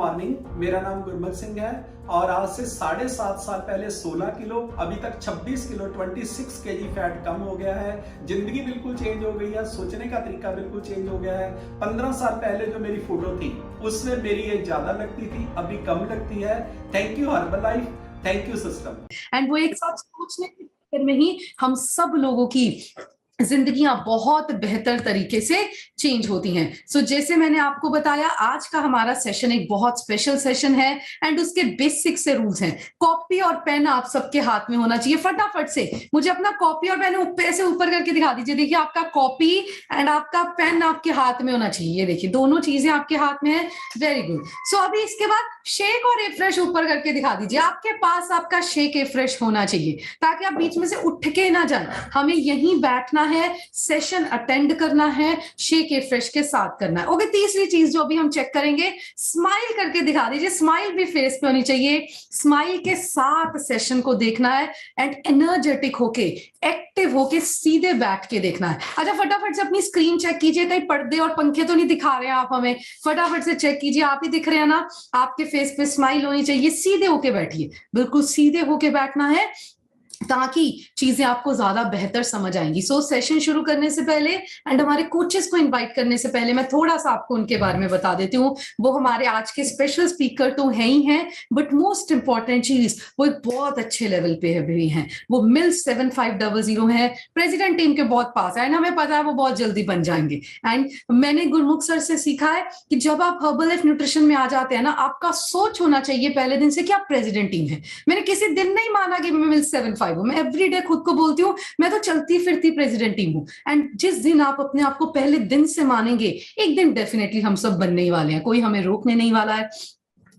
Morning. मेरा नाम गुरमुख सिंह है और आज से 7.5 साल पहले 16 किलो, अभी तक 26 किलो 26 केजी फैट कम हो गया है। जिंदगी बिल्कुल चेंज हो गई है, सोचने का तरीका बिल्कुल चेंज हो गया है। 15 साल पहले जो मेरी फोटो थी उसमें मेरी एज ज्यादा लगती थी, अभी कम लगती है। Thank you Herbalife, thank you system. And वो एक साथ सोचने के चक्कर में ही हम सब लोगों की जिंदगियां बहुत बेहतर तरीके से चेंज होती हैं। सो जैसे मैंने आपको बताया, आज का हमारा सेशन एक बहुत स्पेशल सेशन है एंड उसके बेसिक से रूल्स हैं। कॉपी और पेन आप सबके हाथ में होना चाहिए। फटाफट से मुझे अपना कॉपी और पेन ऐसे ऊपर करके दिखा दीजिए। देखिए, आपका कॉपी एंड आपका पेन आपके हाथ में होना चाहिए। ये देखिए, दोनों चीजें आपके हाथ में है। Very good. सो अभी इसके बाद शेक और रिफ्रेश ऊपर करके दिखा दीजिए। आपके पास आपका शेक रिफ्रेश होना चाहिए ताकि आप बीच में से उठ के ना जाए। हमें यहीं बैठना है, सेशन अटेंड करना है, शेक रिफ्रेश के साथ करना है। ओके, तीसरी चीज जो अभी हम चेक करेंगे, स्माइल करके दिखा दीजिए। स्माइल भी फेस पे होनी चाहिए। स्माइल के साथ सेशन को देखना है एंड एनर्जेटिक होके, एक्टिव होके सीधे बैठ के देखना है। अच्छा, फटाफट से अपनी स्क्रीन चेक कीजिए, कहीं पर्दे और पंखे तो नहीं दिखा रहे हैं आप हमें। फटाफट से चेक कीजिए, आप ही दिख रहे हैं ना। आपके फेस पे स्माइल होनी चाहिए। सीधे होके बैठिए, बिल्कुल सीधे होके बैठना है ताकि चीजें आपको ज्यादा बेहतर समझ आएंगी। सो सेशन शुरू करने से पहले एंड हमारे कोचेस को इनवाइट करने से पहले मैं थोड़ा सा आपको उनके बारे में बता देती हूँ। वो हमारे आज के स्पेशल स्पीकर तो है ही हैं, बट मोस्ट इंपॉर्टेंट चीज, वो एक बहुत अच्छे लेवल पे भी हैं। वो मिल्स 7500 है, प्रेसिडेंट टीम के बहुत पास है एंड हमें पता है वो बहुत जल्दी बन जाएंगे। एंड मैंने गुरमुख सर से सीखा है कि जब आप हर्बलाइफ न्यूट्रिशन में आ जाते हैं ना, आपका सोच होना चाहिए पहले दिन से कि आप प्रेसिडेंट टीम है। मैंने किसी दिन नहीं माना कि मैं मिल्स 75 हूं। मैं एवरीडे खुद को बोलती हूँ मैं तो चलती फिरती प्रेसिडेंट टीम हूँ। एंड जिस दिन आप अपने आप को पहले दिन से मानेंगे, एक दिन डेफिनेटली हम सब बनने ही वाले हैं। कोई हमें रोकने नहीं वाला है,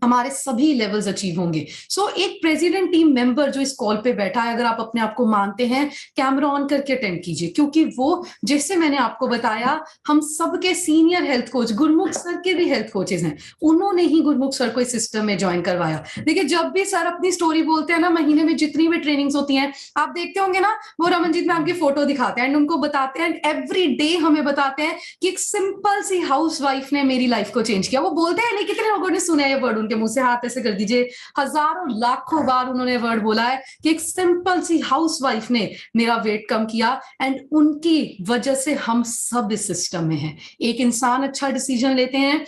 हमारे सभी लेवल्स अचीव होंगे। सो एक प्रेसिडेंट टीम मेंबर जो इस कॉल पे बैठा है, अगर आप अपने आप को मानते हैं, कैमरा ऑन करके अटेंड कीजिए, क्योंकि वो, जैसे मैंने आपको बताया, हम सबके सीनियर हेल्थ कोच, गुरमुख सर के भी हेल्थ कोचेस हैं। उन्होंने ही गुरमुख सर को इस सिस्टम में ज्वाइन करवाया। देखिए, जब भी सर अपनी स्टोरी बोलते हैं ना, महीने में जितनी भी ट्रेनिंग्स होती हैं, आप देखते होंगे ना, वो रमनजीत मैम की फोटो दिखाते हैं एंड उनको बताते हैं, एवरी डे हमें बताते हैं कि एक सिंपल सी हाउसवाइफ ने मेरी लाइफ को चेंज किया। वो बोलते हैं नहीं, कितने लोगों ने सुना है ये वर्ड, के मुंह से हाथ ऐसे कर दीजिए। हजारों लाखों बार उन्होंने वर्ड बोला है कि एक सिंपल सी हाउसवाइफ ने मेरा वेट कम किया एंड उनकी वजह से हम सब इस सिस्टम में हैं। एक इंसान अच्छा डिसीजन लेते हैं,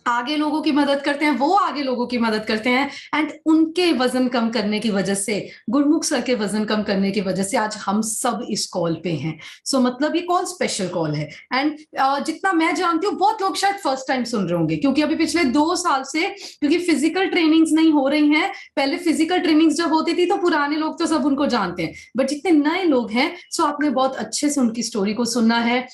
आगे लोगों की मदद करते हैं, वो आगे लोगों की मदद करते हैं एंड उनके वजन कम करने की वजह से, गुरमुख सर के वजन कम करने की वजह से आज हम सब इस कॉल पे हैं। सो मतलब ये कॉल स्पेशल कॉल है एंड जितना मैं जानती हूँ, बहुत लोग शायद फर्स्ट टाइम सुन रहे होंगे, क्योंकि अभी पिछले 2 साल से, क्योंकि फिजिकल ट्रेनिंग्स नहीं हो रही हैं। पहले फिजिकल ट्रेनिंग्स जब होती थी तो पुराने लोग तो सब उनको जानते हैं, बट जितने नए लोग हैं, सो आपने बहुत अच्छे से उनकी स्टोरी को सुनना है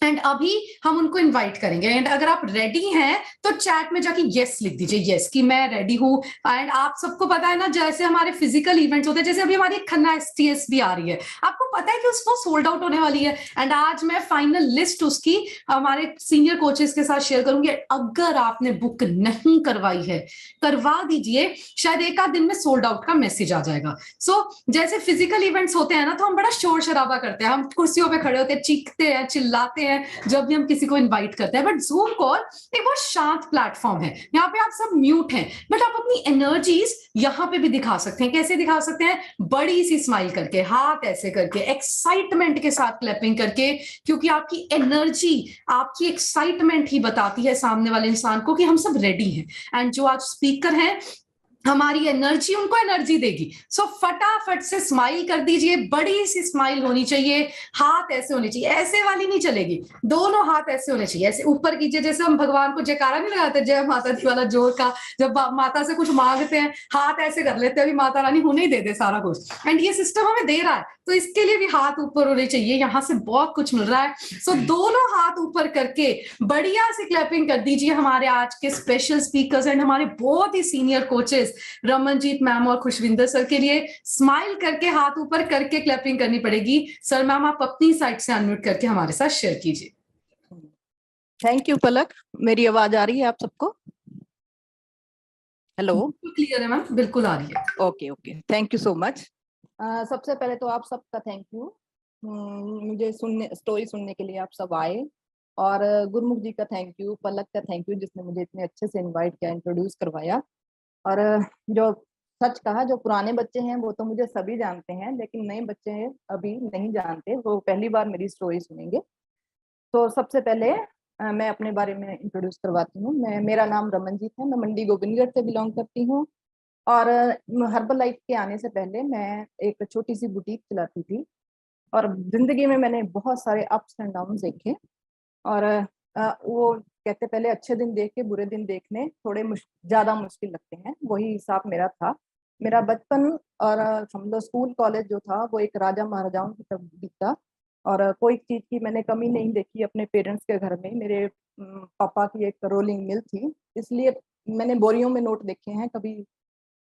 एंड अभी हम उनको इनवाइट करेंगे। एंड अगर आप रेडी हैं तो चैट में जाके यस लिख दीजिए, यस कि मैं रेडी हूं। एंड आप सबको पता है ना, जैसे हमारे फिजिकल इवेंट्स होते हैं, जैसे अभी हमारी खन्ना STS भी आ रही है, आपको पता है कि उसको सोल्ड आउट होने वाली है। एंड आज मैं फाइनल लिस्ट उसकी हमारे सीनियर कोचेस के साथ शेयर करूंगी। अगर आपने बुक नहीं करवाई है, करवा दीजिए, शायद एक आध दिन में सोल्ड आउट का मैसेज आ जाएगा। सो जैसे फिजिकल इवेंट्स होते हैं ना, तो हम बड़ा शोर शराबा करते हैं, हम कुर्सियों पे खड़े होते हैं, चीखते हैं, चिल्लाते हैं जब भी हम किसी को इनवाइट करते हैं। बट जूम कॉल एक बहुत शांत प्लेटफॉर्म है, यहाँ पे आप सब म्यूट हैं, बट आप अपनी एनर्जीज यहाँ पे भी दिखा सकते हैं। कैसे दिखा सकते हैं? बड़ी सी स्माइल करके, हाथ ऐसे करके, एक्साइटमेंट के साथ क्लैपिंग करके, क्योंकि आपकी एनर्जी, आपकी एक्साइटमेंट ही बताती है सामने वाले इंसान को कि हम सब रेडी हैं। एंड जो आज स्पीकर हैं, हमारी एनर्जी उनको एनर्जी देगी। सो फटाफट से स्माइल कर दीजिए, बड़ी सी स्माइल होनी चाहिए, हाथ ऐसे होने चाहिए, ऐसे वाली नहीं चलेगी, दोनों हाथ ऐसे होने चाहिए, ऐसे ऊपर कीजिए, जैसे हम भगवान को जयकारा नहीं लगाते, जय माता दी वाला जोर का, जब माता से कुछ मांगते हैं हाथ ऐसे कर लेते हैं, अभी माता रानी होने ही दे दे सारा कुछ। एंड ये सिस्टम हमें दे रहा है, तो इसके लिए भी हाथ ऊपर होने चाहिए, यहां से बहुत कुछ मिल रहा है। सो दोनों हाथ ऊपर करके बढ़िया से क्लैपिंग कर दीजिए हमारे आज के स्पेशल स्पीकर्स एंड हमारे बहुत ही सीनियर कोचेस रमनजीत मैम और खुशविंदर सर के लिए। स्माइल करके, हाथ ऊपर करके क्लैपिंग करनी पड़ेगी। सर मैम, आप अपनी साइड से अनम्यूट करके हमारे साथ शेयर कीजिए। थैंक यू पलक। मेरी आवाज आ रही है आप सबको? हेलो, क्लियर है मैम? बिल्कुल आ रही है। Okay okay, thank you so much. सबसे पहले तो आप सबका थैंक यू, मुझे स्टोरी सुनने के लिए आप सब आए और गुरमुख जी का थैंक यू, पलक का थैंक यू जिसने मुझे इतने अच्छे से इनवाइट किया, इंट्रोड्यूस करवाया। और जो सच कहा, जो पुराने बच्चे हैं वो तो मुझे सभी जानते हैं, लेकिन नए बच्चे हैं अभी नहीं जानते, वो पहली बार मेरी स्टोरी सुनेंगे। तो सबसे पहले मैं अपने बारे में इंट्रोड्यूस करवाती हूँ। मेरा नाम रमनजीत है, मैं मंडी गोविंदगढ़ से बिलोंग करती हूँ। और हर्बल लाइफ के आने से पहले मैं एक छोटी सी बुटीक चलाती थी। और जिंदगी में मैंने बहुत सारे अप्स एंड डाउन देखे। और वो कहते पहले अच्छे दिन देख के बुरे दिन देखने थोड़े ज्यादा मुश्किल लगते हैं, वही हिसाब मेरा था। मेरा बचपन और समझ लो स्कूल कॉलेज जो था वो एक राजा महाराजाओं की तरफ बीता। और कोई चीज की मैंने कमी नहीं देखी अपने पेरेंट्स के घर में। मेरे पापा की एक रोलिंग मिल थी, इसलिए मैंने बोरियों में नोट देखे हैं, कभी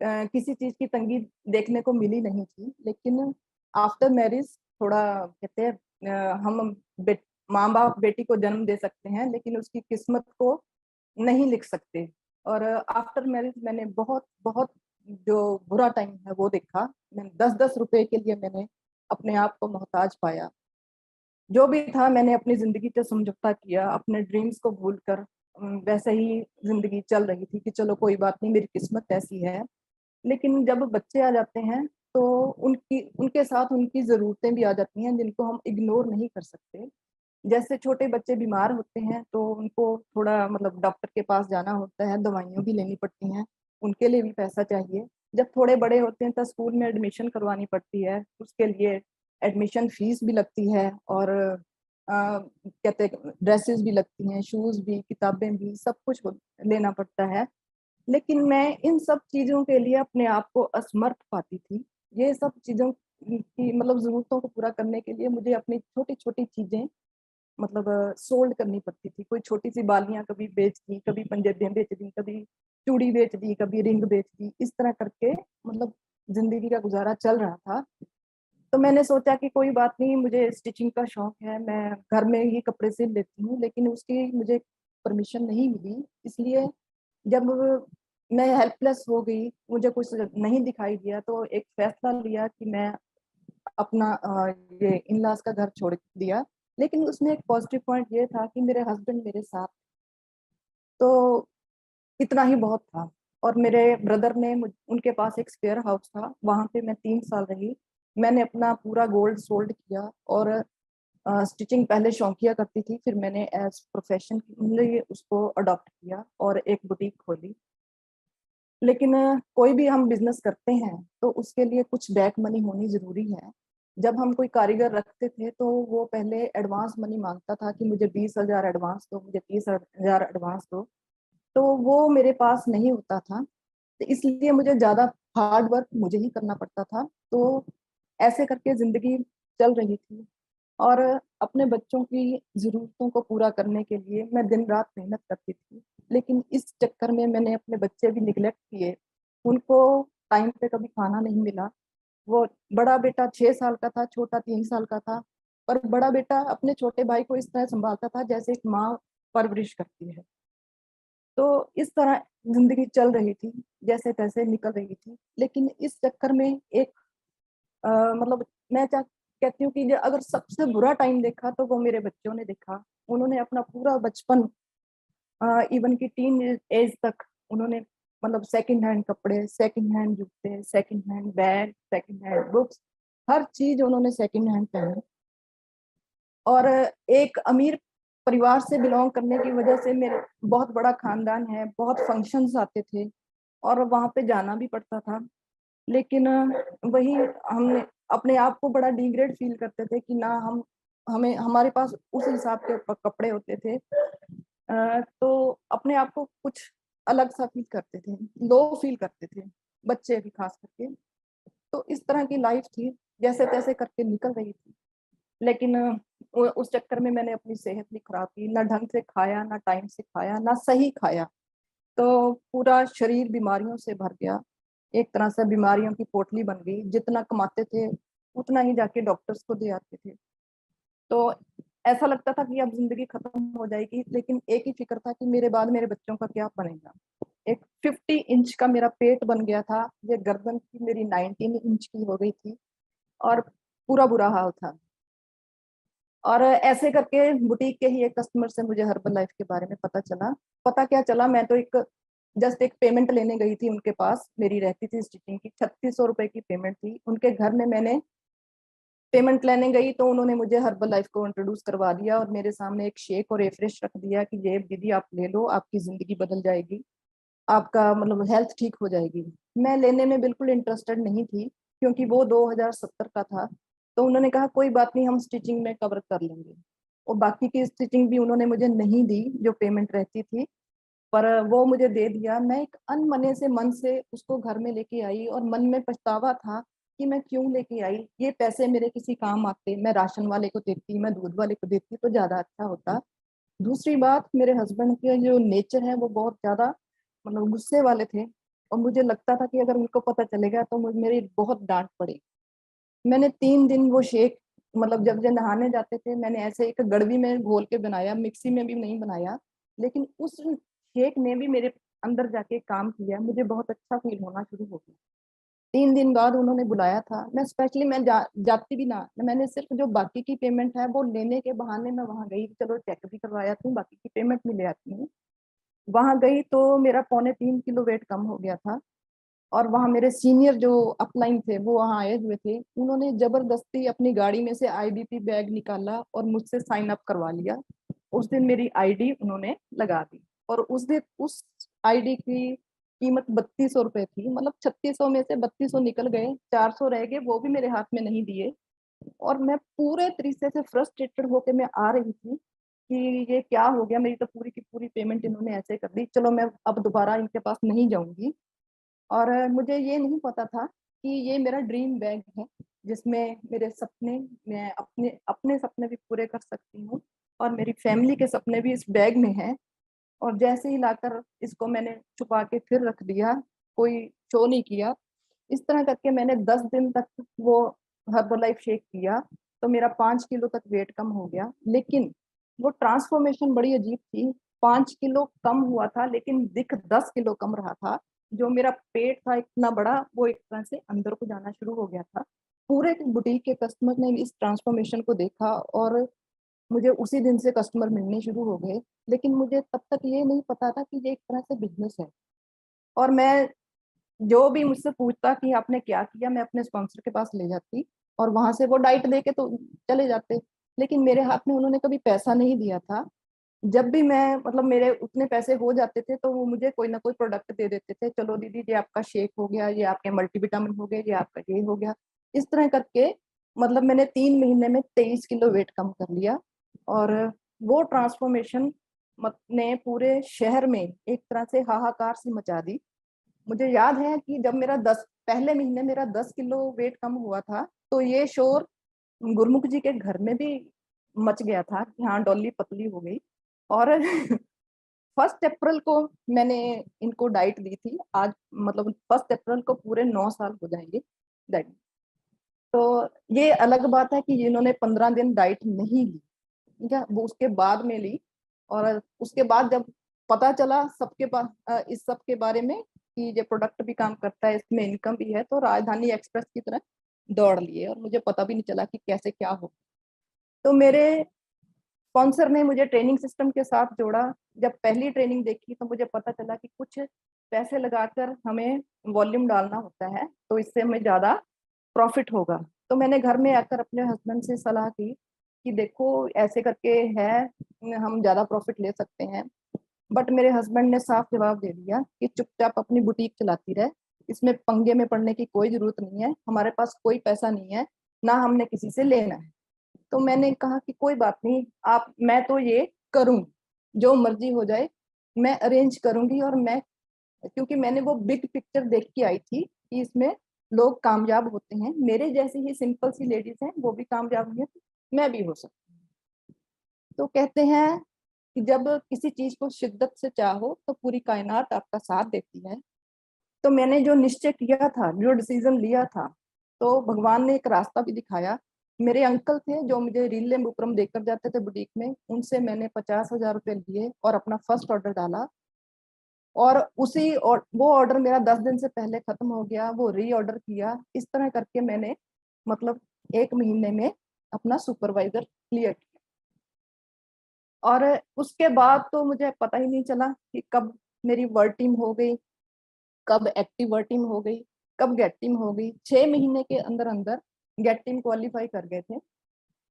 किसी चीज की तंगी देखने को मिली नहीं थी। लेकिन आफ्टर मैरिज थोड़ा कहते हैं हम माँ बाप बेटी को जन्म दे सकते हैं लेकिन उसकी किस्मत को नहीं लिख सकते। और आफ्टर मैरिज मैंने बहुत बहुत जो बुरा टाइम है वो देखा। मैं 10-10 रुपए के लिए मैंने अपने आप को मोहताज पाया। जो भी था मैंने अपनी जिंदगी से समझौता किया, अपने ड्रीम्स को भूलकर वैसे ही जिंदगी चल रही थी कि चलो कोई बात नहीं, मेरी किस्मत ऐसी है। लेकिन जब बच्चे आ जाते हैं तो उनके साथ उनकी जरूरतें भी आ जाती हैं जिनको हम इग्नोर नहीं कर सकते। जैसे छोटे बच्चे बीमार होते हैं तो उनको थोड़ा मतलब डॉक्टर के पास जाना होता है, दवाइयाँ भी लेनी पड़ती हैं, उनके लिए भी पैसा चाहिए। जब थोड़े बड़े होते हैं तो स्कूल में एडमिशन करवानी पड़ती है, उसके लिए एडमिशन फीस भी लगती है। और कहते ड्रेसेस भी लगती हैं, शूज भी, किताबें भी, सब कुछ लेना पड़ता है। लेकिन मैं इन सब चीजों के लिए अपने आप को असमर्थ पाती थी। ये सब चीजों की मतलब जरूरतों को पूरा करने के लिए मुझे अपनी छोटी छोटी चीजें मतलब सोल्ड करनी पड़ती थी। कोई छोटी सी बालियां कभी बेच दी, कभी पंजेबियां बेच दी, कभी चूड़ी बेच दी, कभी रिंग बेच दी, इस तरह करके मतलब जिंदगी का गुजारा चल रहा था। तो मैंने सोचा कि कोई बात नहीं, मुझे स्टिचिंग का शौक है, मैं घर में ही कपड़े सिल लेती हूँ, लेकिन उसकी मुझे परमिशन नहीं मिली। इसलिए जब मैं हेल्पलेस हो गई, मुझे कुछ नहीं दिखाई दिया, तो एक फैसला लिया कि मैं अपना ये इन लॉज का घर छोड़ दिया। लेकिन उसमें एक पॉजिटिव पॉइंट ये था कि मेरे हस्बैंड मेरे साथ, तो इतना ही बहुत था। और मेरे ब्रदर ने उनके पास एक स्पेयर हाउस था, वहां पे मैं 3 साल रही। मैंने अपना पूरा गोल्ड सोल्ड किया। और स्टिचिंग पहले शौकिया करती थी, फिर मैंने एज प्रोफेशन उसको अडॉप्ट किया और एक बुटीक खोली। लेकिन कोई भी हम बिजनेस करते हैं तो उसके लिए कुछ बैक मनी होनी जरूरी है। जब हम कोई कारीगर रखते थे तो वो पहले एडवांस मनी मांगता था कि मुझे 20,000 एडवांस दो, मुझे 30,000 एडवांस दो। तो वो मेरे पास नहीं होता था, तो इसलिए मुझे ज्यादा हार्ड वर्क मुझे ही करना पड़ता था। तो ऐसे करके जिंदगी चल रही थी। और अपने बच्चों की जरूरतों को पूरा करने के लिए मैं दिन रात मेहनत करती थी। लेकिन इस चक्कर में मैंने अपने बच्चे भी निगलेक्ट किए, उनको टाइम पे कभी खाना नहीं मिला। वो बड़ा बेटा 6 साल का था, छोटा 3 साल का था। पर बड़ा बेटा अपने छोटे भाई को इस तरह संभालता था जैसे एक माँ परवरिश करती है। तो इस तरह जिंदगी चल रही थी, जैसे तैसे निकल रही थी। लेकिन इस चक्कर में एक मतलब मैं कहती हूँ कि अगर सबसे बुरा टाइम देखा तो वो मेरे बच्चों ने देखा। उन्होंने अपना पूरा बचपन इवन की टीन एज तक उन्होंने मतलब सेकंड हैंड कपड़े, सेकंड हैंड जूते, second hand bag, second hand books, हर चीज उन्होंने सेकंड हैंड पहनी। और एक अमीर परिवार से बिलोंग करने की वजह से मेरे बहुत बड़ा खानदान है, बहुत फंक्शंस आते थे और वहां पे जाना भी पड़ता था। लेकिन वही हमने अपने आप को बड़ा डिग्रेड फील करते थे कि ना हम हमें हमारे पास उस हिसाब के कपड़े होते थे। तो अपने आप को कुछ अलग सा फील करते थे, लो फील करते थे, बच्चे भी खास करके। तो इस तरह की लाइफ थी, जैसे तैसे करके निकल रही थी। लेकिन उस चक्कर में मैंने अपनी सेहत भी खराब की, ना ढंग से खाया, ना टाइम से खाया, ना सही खाया। तो पूरा शरीर बीमारियों से भर गया, एक तरह से बीमारियों की पोटली बन गई। जितना कमाते थे उतना ही जाके डॉक्टर्स को दे आते थे। तो ऐसा लगता था कि अब जिंदगी खत्म हो जाएगी। लेकिन एक ही फिक्र था कि मेरे बाद मेरे बच्चों का क्या बनेगा। एक 50 इंच का मेरा पेट बन गया था, ये गर्दन की मेरी 19 इंच की हो गई थी और पूरा बुरा हाल था। और ऐसे करके बुटीक के ही एक कस्टमर से मुझे हर्बल लाइफ के बारे में पता चला। पता क्या चला, मैं तो जस्ट एक पेमेंट लेने गई थी उनके पास, मेरी रहती थी स्टिचिंग की, 3600 रुपए की पेमेंट थी उनके घर में। मैंने पेमेंट लेने गई तो उन्होंने मुझे हर्बल लाइफ को इंट्रोड्यूस करवा दिया और मेरे सामने एक शेक और रिफ्रेश रख दिया कि ये दीदी आप ले लो, आपकी जिंदगी बदल जाएगी, आपका मतलब हेल्थ ठीक हो जाएगी। मैं लेने में बिल्कुल इंटरेस्टेड नहीं थी क्योंकि वो 2070 का था। तो उन्होंने कहा कोई बात नहीं, हम स्टिचिंग में कवर कर लेंगे, और बाकी की स्टिचिंग भी उन्होंने मुझे नहीं दी जो पेमेंट रहती थी, पर वो मुझे दे दिया। मैं एक अनमने से मन से उसको घर में लेके आई और मन में पछतावा था कि मैं क्यों लेके आई, ये पैसे मेरे किसी काम आते, मैं राशन वाले को देती, मैं दूध वाले को देती तो ज्यादा अच्छा होता। दूसरी बात, मेरे हस्बैंड के जो नेचर है वो बहुत ज्यादा मतलब गुस्से वाले थे, और मुझे लगता था कि अगर उनको पता चलेगा तो मेरी बहुत डांट पड़ेगी। मैंने 3 दिन वो शेक, मतलब जब जब नहाने जाते थे मैंने ऐसे एक गड़वी में घोल के बनाया, मिक्सी में भी नहीं बनाया, लेकिन उस शेक ने भी मेरे अंदर जाके काम किया, मुझे बहुत अच्छा फील होना शुरू हो गया। 3 दिन बाद उन्होंने बुलाया था, मैं स्पेशली मैं जाती भी ना, मैंने सिर्फ जो बाकी की पेमेंट है वो लेने के बहाने मैं वहां गई, चलो चेक भी करवाया थी, बाकी की पेमेंट भी ले आती हूँ। वहां गई तो मेरा 3.25 किलो वेट कम हो गया था, और वहां मेरे सीनियर जो अपलाइन थे वो वहां आए हुए थे, उन्होंने जबरदस्ती अपनी गाड़ी में से आईबीपी बैग निकाला और मुझसे साइन अप करवा लिया। उस दिन मेरी आईडी उन्होंने लगा दी, और उस दिन उस आईडी की कीमत 3200 रुपए थी, मतलब 3600 में से 3200 निकल गए, 400 रह गए, वो भी मेरे हाथ में नहीं दिए। और मैं पूरे तरीके से फ्रस्ट्रेटेड होकर मैं आ रही थी कि ये क्या हो गया, मेरी तो पूरी की पूरी पेमेंट इन्होंने ऐसे कर दी, चलो मैं अब दोबारा इनके पास नहीं जाऊंगी। और मुझे ये नहीं पता था कि ये मेरा ड्रीम बैग है, जिसमें मेरे सपने, मैं अपने अपने सपने भी पूरे कर सकती हूँ, और मेरी फैमिली के सपने भी इस बैग में हैं। और जैसे ही लाकर इसको मैंने छुपा के फिर रख दिया, कोई शो नहीं किया, इस तरह करके मैंने 10 दिन तक वो हर्बलाइफ शेक किया, तो मेरा 5 किलो तक वेट कम हो गया। लेकिन वो ट्रांसफॉर्मेशन बड़ी अजीब थी, 5 किलो कम हुआ था लेकिन दिख 10 किलो कम रहा था। जो मेरा पेट था इतना बड़ा, वो एक तरह से अंदर को जाना शुरू हो गया था। पूरे बुटीक के कस्टमर ने इस ट्रांसफॉर्मेशन को देखा, और मुझे उसी दिन से कस्टमर मिलने शुरू हो गए। लेकिन मुझे तब तक ये नहीं पता था कि ये एक तरह से बिजनेस है। और मैं, जो भी मुझसे पूछता कि आपने क्या किया, मैं अपने स्पॉन्सर के पास ले जाती, और वहां से वो डाइट दे के तो चले जाते, लेकिन मेरे हाथ में उन्होंने कभी पैसा नहीं दिया था। जब भी मैं मतलब मेरे उतने पैसे हो जाते थे तो वो मुझे कोई ना कोई प्रोडक्ट दे देते थे, चलो दीदी ये आपका शेक हो गया, ये आपके मल्टीविटामिन हो गए, ये आपका ये हो गया। इस तरह करके मतलब मैंने 3 महीने में 23 किलो वेट कम कर लिया। और वो ट्रांसफॉर्मेशन ने पूरे शहर में एक तरह से हाहाकार सी मचा दी। मुझे याद है कि जब मेरा पहले महीने मेरा 10 किलो वेट कम हुआ था, तो ये शोर गुरमुख जी के घर में भी मच गया था कि हाँ डॉली पतली हो गई। और 1 अप्रैल को मैंने इनको डाइट दी थी, आज मतलब 1 अप्रैल को पूरे 9 साल हो जाएंगे डाइट। तो ये अलग बात है कि जिन्होंने 15 दिन डाइट नहीं ली, ठीक है, वो उसके बाद में ली। और उसके बाद जब पता चला सबके पास इस सब के बारे में कि ये प्रोडक्ट भी काम करता है, इसमें इनकम भी है, तो राजधानी एक्सप्रेस की तरह दौड़ लिए, और मुझे पता भी नहीं चला कि कैसे क्या हो। तो मेरे स्पॉन्सर ने मुझे ट्रेनिंग सिस्टम के साथ जोड़ा। जब पहली ट्रेनिंग देखी तो मुझे पता चला कि कुछ पैसे लगाकर हमें वॉल्यूम डालना होता है, तो इससे हमें ज्यादा प्रॉफिट होगा। तो मैंने घर में आकर अपने हस्बैंड से सलाह की कि देखो ऐसे करके है, हम ज्यादा प्रॉफिट ले सकते हैं। बट मेरे हस्बैंड ने साफ जवाब दे दिया कि चुपचाप अपनी बुटीक चलाती रहे, इसमें पंगे में पड़ने की कोई जरूरत नहीं है, हमारे पास कोई पैसा नहीं है, ना हमने किसी से लेना है। तो मैंने कहा कि कोई बात नहीं, आप, मैं तो ये करूँ, जो मर्जी हो जाए मैं अरेंज करूंगी। और मैं, क्योंकि मैंने वो बिग पिक्चर देख के आई थी कि इसमें लोग कामयाब होते हैं, मेरे जैसी ही सिंपल सी लेडीज हैं वो भी कामयाब हुई है, तो मैं भी हो सकती हूँ। तो कहते हैं कि जब किसी चीज को शिद्दत से चाहो तो पूरी कायनात आपका साथ देती है। तो मैंने जो निश्चय किया था, जो डिसीजन लिया था, तो भगवान ने एक रास्ता भी दिखाया। मेरे अंकल थे जो मुझे रीले बुकरम देकर जाते थे बुटीक में, उनसे मैंने 50,000 रुपए लिए और अपना फर्स्ट ऑर्डर डाला। और और वो ऑर्डर मेरा 10 दिन से पहले खत्म हो गया, वो री ऑर्डर किया। इस तरह करके मैंने मतलब 1 महीने में अपना सुपरवाइजर क्लियर किया। और उसके बाद तो मुझे पता ही नहीं चला कि कब मेरी वर्ड टीम हो गई, कब एक्टिव वर्ड टीम हो गई, कब गेट टीम हो गई। 6 महीने के अंदर अंदर गेट टीम क्वालिफाई कर गए थे।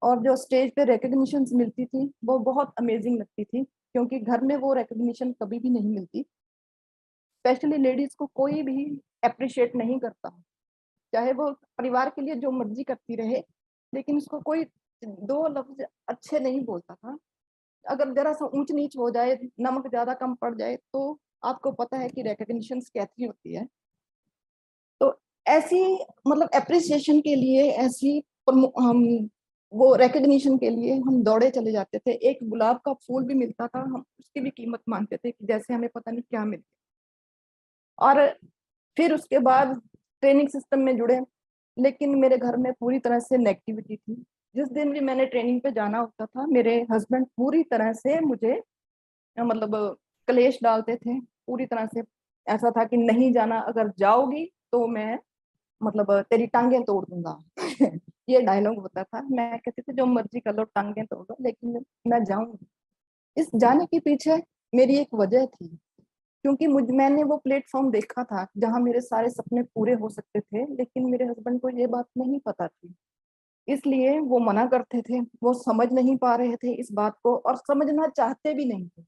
और जो स्टेज पे रिकग्निशन मिलती थी वो बहुत अमेजिंग लगती थी, क्योंकि घर में वो रिकग्निशन कभी भी नहीं मिलती। स्पेशली लेडीज को कोई भी अप्रिशिएट नहीं करता, चाहे वो परिवार के लिए जो मर्जी करती रहे, लेकिन उसको कोई दो लफ्ज अच्छे नहीं बोलता था। अगर जरा सा ऊंच नीच हो जाए, नमक ज्यादा कम पड़ जाए, तो आपको पता है कि रिकग्निशन कैसी होती है। तो ऐसी मतलब अप्रिसिएशन के लिए, ऐसी हम वो रिकग्निशन के लिए हम दौड़े चले जाते थे। एक गुलाब का फूल भी मिलता था, हम उसकी भी कीमत मानते थे कि जैसे हमें पता नहीं क्या मिलता। और फिर उसके बाद ट्रेनिंग सिस्टम में जुड़े, लेकिन मेरे घर में पूरी तरह से नेगेटिविटी थी। जिस दिन भी मैंने ट्रेनिंग पे जाना होता था, मेरे हस्बैंड पूरी तरह से मुझे मतलब कलेश डालते थे पूरी तरह से। ऐसा था कि नहीं जाना, अगर जाओगी तो मैं मतलब तेरी टांगें तोड़ दूंगा। ये डायलॉग होता था। मैं कहती थी जो मर्जी कर लो, टांगें तोड़ दो, लेकिन मैं जाऊंगी। इस जाने के पीछे मेरी एक वजह थी, क्योंकि मैंने वो प्लेटफॉर्म देखा था जहां मेरे सारे सपने पूरे हो सकते थे, लेकिन मेरे हस्बैंड को ये बात नहीं पता थी। इसलिए वो मना करते थे, वो समझ नहीं पा रहे थे इस बात को, और समझना चाहते भी नहीं थे।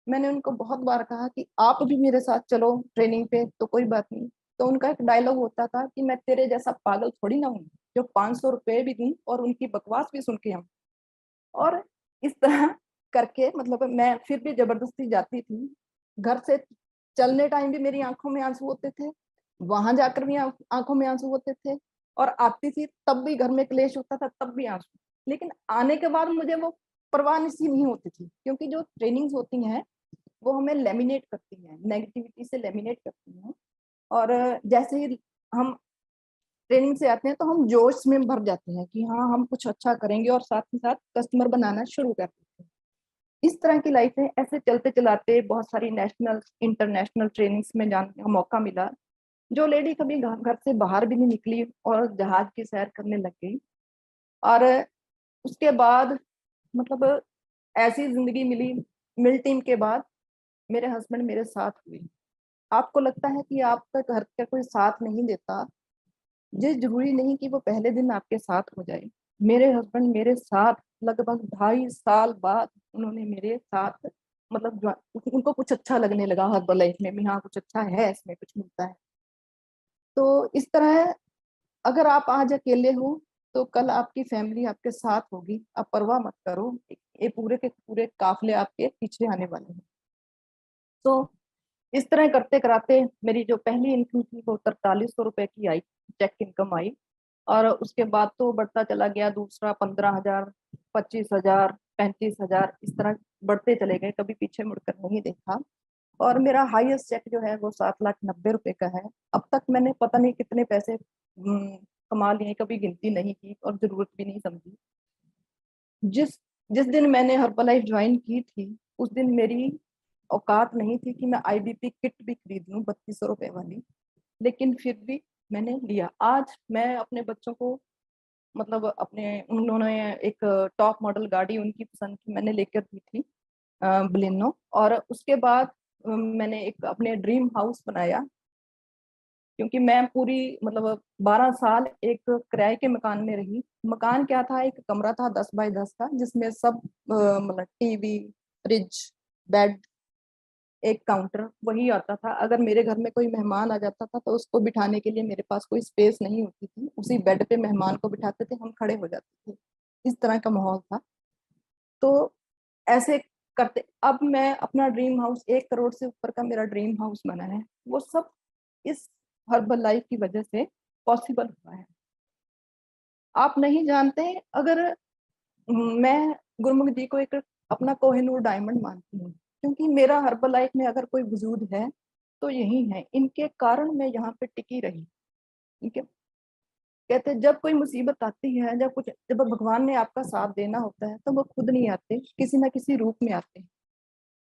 मैंने उनको बहुत बार कहा कि आप भी मेरे साथ चलो ट्रेनिंग पे, तो कोई बात नहीं। तो उनका एक डायलॉग होता था कि मैं तेरे जैसा पागल थोड़ी ना हूँ जो 500 रुपए भी दूं और उनकी बकवास भी सुन के हम। और इस तरह करके मतलब मैं फिर भी जबरदस्ती जाती थी। घर से चलने टाइम भी मेरी आंखों में आंसू होते थे, वहां जाकर भी आंखों में आंसू होते थे, और आती थी तब भी घर में क्लेश होता था, तब भी आंसू। लेकिन आने के बाद मुझे वो परवाह सी नहीं होती थी, क्योंकि जो ट्रेनिंग्स होती हैं वो हमें लेमिनेट करती हैं, नेगेटिविटी से लेमिनेट करती हैं। और जैसे ही हम ट्रेनिंग से आते हैं तो हम जोश में भर जाते हैं कि हाँ हम कुछ अच्छा करेंगे, और साथ ही साथ कस्टमर बनाना शुरू कर देते हैं। इस तरह की लाइफ है। ऐसे चलते चलाते बहुत सारी नेशनल इंटरनेशनल ट्रेनिंग्स में जाने का मौका मिला। जो लेडी कभी घर से बाहर भी नहीं निकली और जहाज की सैर करने लग गई। और उसके बाद मतलब ऐसी जिंदगी मिली। मिल टीम के बाद मेरे हस्बैंड मेरे साथ हुए। आपको लगता है कि आपका घर का कोई साथ नहीं देता, ये जरूरी नहीं कि वो पहले दिन आपके साथ हो जाए। मेरे हस्बैंड मेरे साथ लगभग 2.5 साल बाद उन्होंने मेरे साथ मतलब उनको कुछ अच्छा लगने लगा हर्बल लाइफ में भी, हाँ कुछ अच्छा है इसमें, कुछ मिलता है। तो इस तरह अगर आप आज अकेले हो तो कल आपकी फैमिली आपके साथ होगी। आप परवाह मत करो, ये पूरे के पूरे काफिले आपके पीछे आने वाले हैं। तो इस तरह करते कराते मेरी जो पहली इनकम थी वो 4300 रुपए की आई, चेक इनकम आई। और उसके बाद तो बढ़ता चला गया, दूसरा 15,000, 25,000, 35,000, इस तरह बढ़ते चले गए, कभी पीछे मुड़कर नहीं देखा। और मेरा हाईएस्ट चेक जो है वो 7,90,000 का है। अब तक मैंने पता नहीं कितने पैसे कमा लिए, कभी गिनती नहीं की और जरूरत भी नहीं समझी। जिस जिस दिन मैंने हर्बलाइफ ज्वाइन की थी, उस दिन मेरी औकात नहीं थी कि मैं आईबीपी किट भी खरीद लूं 3200 रुपए वाली, लेकिन फिर भी मैंने लिया। आज मैं अपने बच्चों को मतलब अपने उन्होंने एक टॉप मॉडल गाड़ी उनकी पसंद की मैंने लेकर दी थी, बलेनो। और उसके बाद मैंने एक अपने ड्रीम हाउस बनाया, क्योंकि मैं पूरी मतलब 12 साल एक किराए के मकान में रही। मकान क्या था, एक कमरा था 10 बाय 10 का, जिसमें सब मतलब टीवी, फ्रिज, बेड, एक काउंटर वही आता था। अगर मेरे घर में कोई मेहमान आ जाता था तो उसको बिठाने के लिए मेरे पास कोई स्पेस नहीं होती थी, उसी बेड पे मेहमान को बिठाते थे, हम खड़े हो जाते थे। इस तरह का माहौल था। तो ऐसे करते अब मैं अपना ड्रीम हाउस, 1 करोड़ से ऊपर का मेरा ड्रीम हाउस बना है, वो सब इस हर्बल लाइफ की वजह से पॉसिबल हुआ है। आप नहीं जानते, अगर मैं गुरमुख जी को एक अपना कोहिनूर डायमंड मानती हूँ, क्योंकि मेरा हर्बल लाइफ में अगर कोई वजूद है तो यही है, इनके कारण मैं यहाँ पे टिकी रही। ठीक है, कहते हैं जब कोई मुसीबत आती है, जब भगवान ने आपका साथ देना होता है तो वो खुद नहीं आते, किसी ना किसी रूप में आते हैं।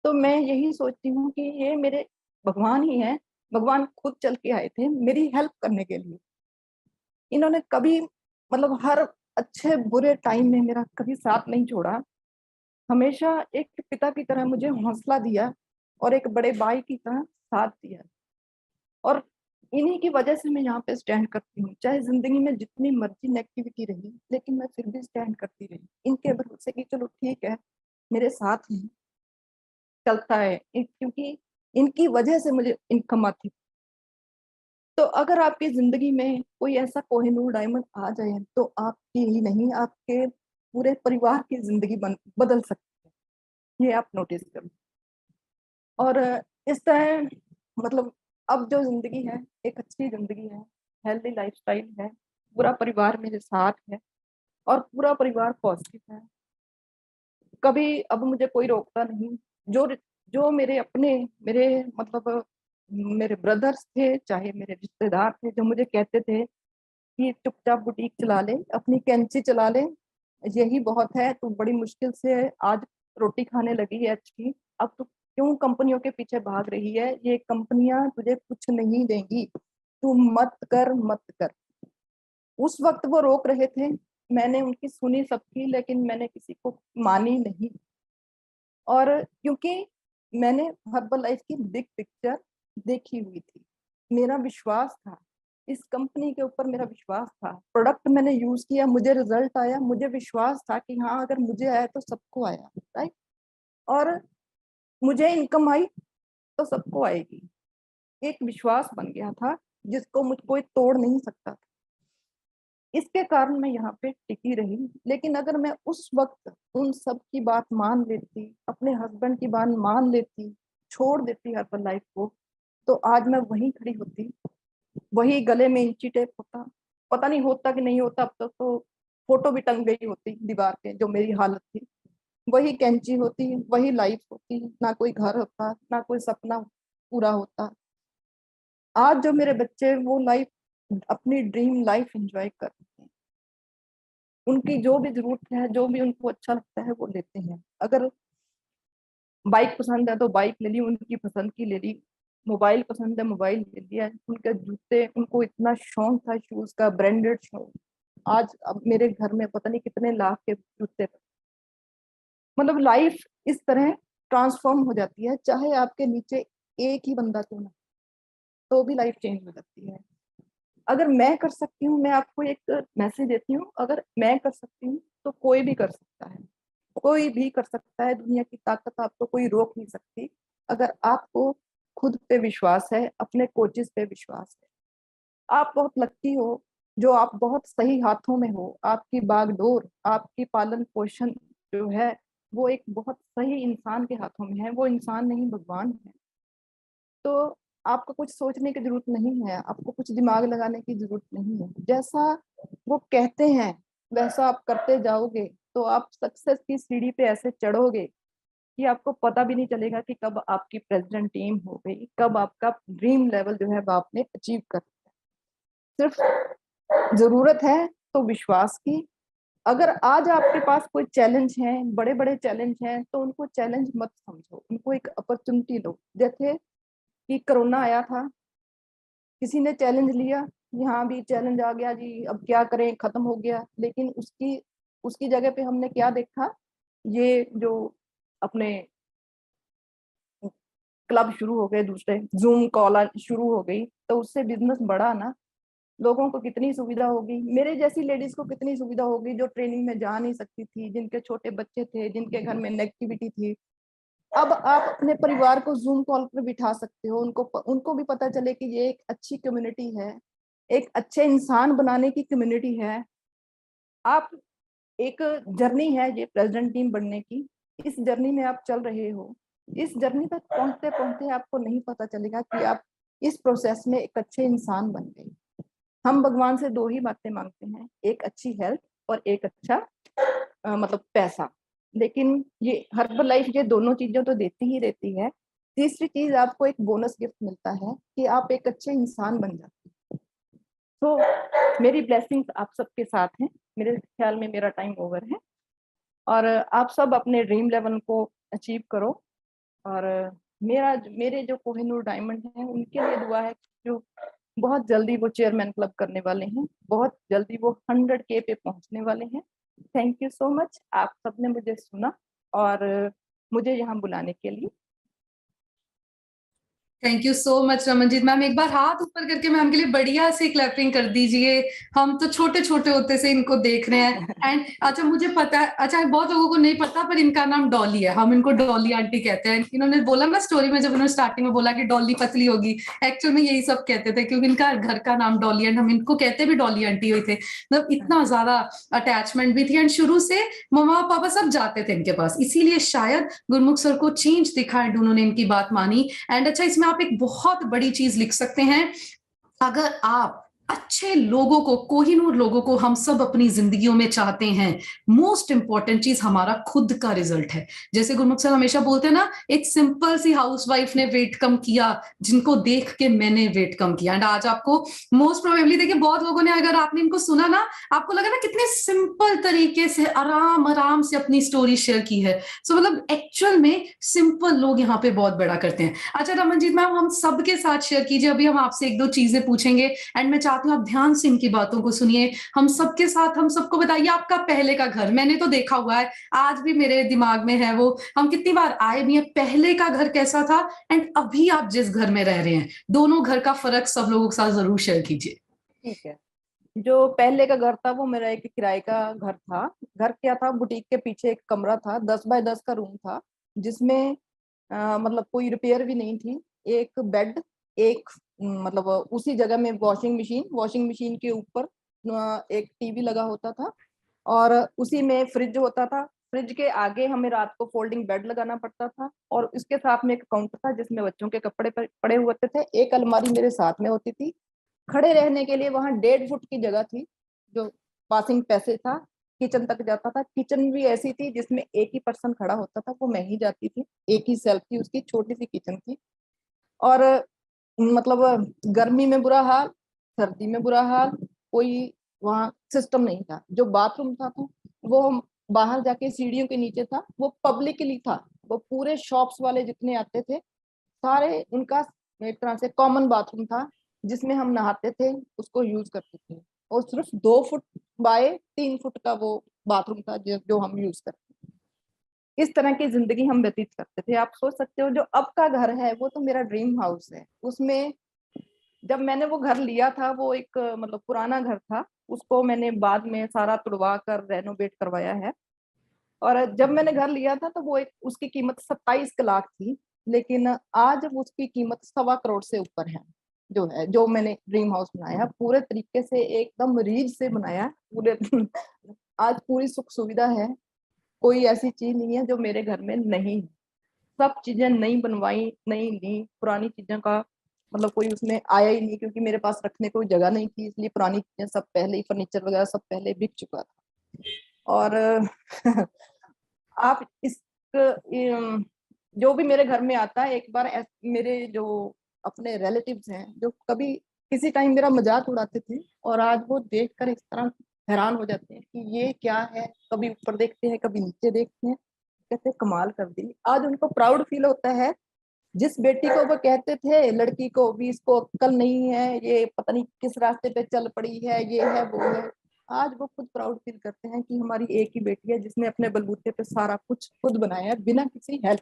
तो मैं यही सोचती हूँ कि ये मेरे भगवान ही हैं। भगवान खुद चल के आए थे मेरी हेल्प करने के लिए। इन्होंने कभी मतलब हर अच्छे बुरे टाइम में मेरा कभी साथ नहीं छोड़ा। हमेशा एक पिता की तरह मुझे हौसला दिया और एक बड़े भाई की तरह साथ दिया। और इन्हीं की वजह से मैं यहाँ पे स्टैंड करती हूँ, चाहे जिंदगी में जितनी मर्जी नेगेटिविटी रही, लेकिन मैं फिर भी स्टैंड करती रही इनके भरोसे कि चलो ठीक है, मेरे साथ हैं, चलता है। क्योंकि इनकी वजह से मुझे इनकम आती। तो अगर आपकी जिंदगी में कोई ऐसा कोहिनूर डायमंड आ जाए तो आपकी ही नहीं, आपके पूरे परिवार की जिंदगी बदल सकती है। ये आप नोटिस करो। और इस तरह मतलब अब जो जिंदगी है एक अच्छी जिंदगी है, हेल्दी लाइफस्टाइल है, पूरा परिवार मेरे साथ है और पूरा परिवार पॉजिटिव है। कभी अब मुझे कोई रोकता नहीं। जो जो मेरे अपने मेरे मतलब मेरे ब्रदर्स थे, चाहे मेरे रिश्तेदार थे, जो मुझे कहते थे कि चुपचाप बुटीक चला ले, अपनी कैंची चला ले, यही बहुत है, तू बड़ी मुश्किल से आज रोटी खाने लगी है अच्छी, अब तू क्यों कंपनियों के पीछे भाग रही है, ये कंपनियां तुझे कुछ नहीं देंगी, तू मत कर मत कर। उस वक्त वो रोक रहे थे, मैंने उनकी सुनी सबकी, लेकिन मैंने किसी को मानी नहीं। और क्योंकि मैंने हर्बल लाइफ की बिग पिक्चर देखी हुई थी, मेरा विश्वास था इस कंपनी के ऊपर, मेरा विश्वास था, प्रोडक्ट मैंने यूज किया, मुझे रिजल्ट आया, मुझे विश्वास था कि हाँ अगर मुझे आया तो सबको आया, राइट। और मुझे इनकम आई तो सबको आएगी, एक विश्वास बन गया था जिसको मुझ कोई तोड़ नहीं सकता था। इसके कारण मैं यहाँ पे टिकी रही। लेकिन अगर मैं उस वक्त उन सब की बात मान लेती, अपने हस्बैंड की बात मान लेती, छोड़ देती हर्बल लाइफ को, तो आज मैं वहीं खड़ी होती, वही गले में इंची टेप होता, पता नहीं होता कि नहीं होता, अब तक तो फोटो भी टंग गई होती दीवार पे जो मेरी हालत थी, वही कैंची होती, वही लाइफ होती, ना कोई घर होता, ना कोई सपना पूरा होता। आज जो मेरे बच्चे वो लाइफ, अपनी ड्रीम लाइफ एंजॉय कर रहे हैं, उनकी जो भी जरूरत है, जो भी उनको अच्छा लगता है वो लेते हैं। अगर बाइक पसंद है तो बाइक ले ली, उनकी पसंद की ले ली, मोबाइल पसंद है मोबाइल ले लिया, उनके जूते, उनको इतना शौक था शूज का, ब्रांडेड शूज, आज अब मेरे घर में पता नहीं कितने लाख के जूते। मतलब लाइफ इस तरह ट्रांसफॉर्म हो जाती है, चाहे आपके नीचे एक ही बंदा क्यों ना, तो भी लाइफ चेंज हो जाती है। अगर मैं कर सकती हूँ, मैं आपको एक मैसेज देती हूँ, अगर मैं कर सकती हूँ तो कोई भी कर सकता है, कोई भी कर सकता है। दुनिया की ताकत आपको कोई रोक नहीं सकती, अगर आपको खुद पे विश्वास है, अपने कोचेस पे विश्वास है। आप बहुत लकी हो जो आप बहुत सही हाथों में हो, आपकी बागडोर, आपकी पालन पोषण जो है वो एक बहुत सही इंसान के हाथों में है, वो इंसान नहीं भगवान है। तो आपको कुछ सोचने की जरूरत नहीं है, आपको कुछ दिमाग लगाने की जरूरत नहीं है, जैसा वो कहते हैं वैसा आप करते जाओगे तो आप सक्सेस की सीढ़ी पे ऐसे चढ़ोगे कि आपको पता भी नहीं चलेगा कि कब आपकी प्रेसिडेंट टीम हो गई, कब आपका ड्रीम लेवल जो है वो आपने अचीव कर लिया। सिर्फ जरूरत है तो विश्वास की। अगर आज आपके पास कोई चैलेंज है, बड़े बड़े चैलेंज हैं, तो उनको चैलेंज मत समझो, उनको एक अपॉर्चुनिटी लो। जैसे कि कोरोना आया था, किसी ने चैलेंज लिया, यहाँ भी चैलेंज आ गया जी, अब क्या करें, खत्म हो गया, लेकिन उसकी उसकी जगह पे हमने क्या देखा, ये जो अपने क्लब शुरू हो गए, दूसरे जूम कॉल शुरू हो गई, तो उससे बिजनेस बढ़ा ना, लोगों को कितनी सुविधा होगी, मेरे जैसी लेडीज को कितनी सुविधा होगी जो ट्रेनिंग में जा नहीं सकती थी, जिनके छोटे बच्चे थे, जिनके घर में नेगेटिविटी थी। अब आप अपने परिवार को जूम कॉल पर बिठा सकते हो, उनको भी पता चले कि ये एक अच्छी कम्युनिटी है, एक अच्छे इंसान बनाने की कम्युनिटी है। आप एक जर्नी है ये प्रेसिडेंट टीम बनने की, इस जर्नी में आप चल रहे हो, इस जर्नी तक पहुंचते पहुंचते आपको नहीं पता चलेगा कि आप इस प्रोसेस में एक अच्छे इंसान बन गए। हम भगवान से दो ही बातें मांगते हैं, एक अच्छी हेल्थ और एक अच्छा मतलब पैसा। लेकिन ये हर्बल लाइफ ये दोनों चीजें तो देती ही रहती है, तीसरी चीज आपको एक बोनस गिफ्ट मिलता है कि आप एक अच्छे इंसान बन जाते हैं। तो मेरी ब्लेसिंग्स आप सबके साथ हैं। मेरे ख्याल में मेरा टाइम ओवर है और आप सब अपने ड्रीम लेवल को अचीव करो। और मेरे जो कोहिनूर डायमंड हैं उनके लिए दुआ है, जो बहुत जल्दी वो चेयरमैन क्लब करने वाले हैं, बहुत जल्दी वो 100K पे पहुंचने वाले हैं। थैंक यू सो मच, आप सबने मुझे सुना और मुझे यहाँ बुलाने के लिए। Thank you so much Ramanjeet ma'am. एक बार हाथ ऊपर करके मैम के लिए बढ़िया से क्लैपिंग कर दीजिए। हम तो छोटे छोटे होते से इनको देख रहे हैं। एंड अच्छा मुझे पता है, अच्छा बहुत लोगों को नहीं पता पर इनका नाम डॉली है, हम इनको डॉली आंटी कहते हैं। इन्होंने बोला ना स्टोरी में, जब उन्होंने स्टार्टिंग में बोला कि डॉली पतली होगी, एक्चुअल में यही सब कहते थे क्योंकि इनका घर का नाम डॉली एंड हम इनको कहते भी डॉली आंटी हुई थे। मतलब इतना ज्यादा अटैचमेंट भी थी एंड शुरू से मम्मा पापा सब जाते थे इनके पास, इसीलिए शायद गुरमुख सर को चेंज दिखा एंड उन्होंने इनकी बात मानी। एंड अच्छा इसमें आप एक बहुत बड़ी चीज लिख सकते हैं, अगर आप अच्छे लोगों को, कोहिनूर लोगों को हम सब अपनी जिंदगियों में चाहते हैं, मोस्ट इंपॉर्टेंट चीज हमारा खुद का रिजल्ट है। जैसे गुरमुख सर हमेशा बोलते हैं ना, एक सिंपल सी हाउसवाइफ ने वेट कम किया जिनको देख के मैंने वेट कम किया। एंड आज आपको मोस्ट प्रोबेबली देखिए बहुत लोगों ने, अगर आपने इनको सुना ना, आपको लगा ना कितने सिंपल तरीके से आराम आराम से अपनी स्टोरी शेयर की है। सो मतलब एक्चुअल में सिंपल लोग यहाँ पे बहुत बड़ा करते हैं। अच्छा रमनजीत मैम, हम सबके साथ शेयर कीजिए, अभी हम आपसे एक दो चीजें पूछेंगे एंड मैं चाहती हूँ आप ध्यान से इनकी बातों को सुनिए। हम सबके साथ, हम सबको बताइए आपका पहले का घर, मैंने तो देखा हुआ है, आज भी मेरे दिमाग में है वो, हम कितनी बार आए भी हैं। पहले का घर कैसा था एंड अभी आप जिस घर में रह रहे हैं, दोनों घर का फर्क सब लोगों के साथ जरूर शेयर कीजिए। ठीक है। जो पहले का घर था वो मेरा एक किराए का घर था। घर क्या था, बुटीक के पीछे एक कमरा था, 10 बाय 10 का रूम था, जिसमें मतलब कोई रिपेयर भी नहीं थी। एक बेड, एक मतलब उसी जगह में वॉशिंग मशीन के ऊपर एक टीवी लगा होता था और उसी में फ्रिज होता था। फ्रिज के आगे हमें रात को फोल्डिंग बेड लगाना पड़ता था और इसके साथ में एक काउंटर था जिसमें बच्चों के कपड़े पड़े हुए थे। एक अलमारी मेरे साथ में होती थी। खड़े रहने के लिए वहां 1.5 फुट की जगह थी, जो पासिंग पैसे था, किचन तक जाता था। किचन भी ऐसी थी जिसमें एक ही पर्सन खड़ा होता था, वो मैं ही जाती थी। एक ही सेल्फ थी उसकी, छोटी सी किचन थी। और मतलब गर्मी में बुरा हाल, सर्दी में बुरा हाल, कोई वहाँ सिस्टम नहीं था। जो बाथरूम था वो हम बाहर जाके सीढ़ियों के नीचे था, वो पब्लिकली था। वो पूरे शॉप्स वाले जितने आते थे सारे, उनका एक तरह से कॉमन बाथरूम था जिसमें हम नहाते थे, उसको यूज करते थे। और सिर्फ 2 फुट बाय 3 फुट का वो बाथरूम था जो हम यूज करते थे। इस तरह की जिंदगी हम व्यतीत करते थे। आप सोच सकते हो जो अब का घर है वो तो मेरा ड्रीम हाउस है। उसमें जब मैंने वो घर लिया था वो एक मतलब पुराना घर था, उसको मैंने बाद में सारा तुड़वा कर रेनोवेट करवाया है। और जब मैंने घर लिया था तो वो एक, उसकी कीमत 27 लाख थी, लेकिन आज उसकी कीमत 1.25 करोड़ से ऊपर है। जो है, जो मैंने ड्रीम हाउस बनाया है पूरे तरीके से, एकदम रीझ से बनाया पूरे आज पूरी सुख सुविधा है, कोई ऐसी चीज नहीं है जो मेरे घर में नहीं है। सब चीजें नई बनवाई, नई ली। पुरानी चीजों का मतलब कोई उसमें आया ही नहीं, क्योंकि मेरे पास रखने को जगह नहीं थी, इसलिए पुरानी चीजें सब पहले ही, फर्नीचर वगैरह सब पहले बिक चुका था। और आप इस जो भी मेरे घर में आता है, एक बार मेरे जो अपने रिलेटिव्स हैं जो कभी किसी टाइम मेरा मजाक उड़ाते थे और आज वो देखकर इस तरह हैरान हो जाते हैं कि ये क्या है। कभी ऊपर देखते हैं, कभी नीचे देखते हैं, कहते कमाल कर दी। आज उनको प्राउड फील होता है। जिस बेटी को वो कहते थे लड़की को भी इसको अक्ल नहीं है, ये पता नहीं किस रास्ते पे चल पड़ी है, ये है वो है, आज वो खुद प्राउड फील करते हैं कि हमारी एक ही बेटी है जिसने अपने बलबूते पे सारा कुछ खुद बनाया है बिना किसी हेल्प।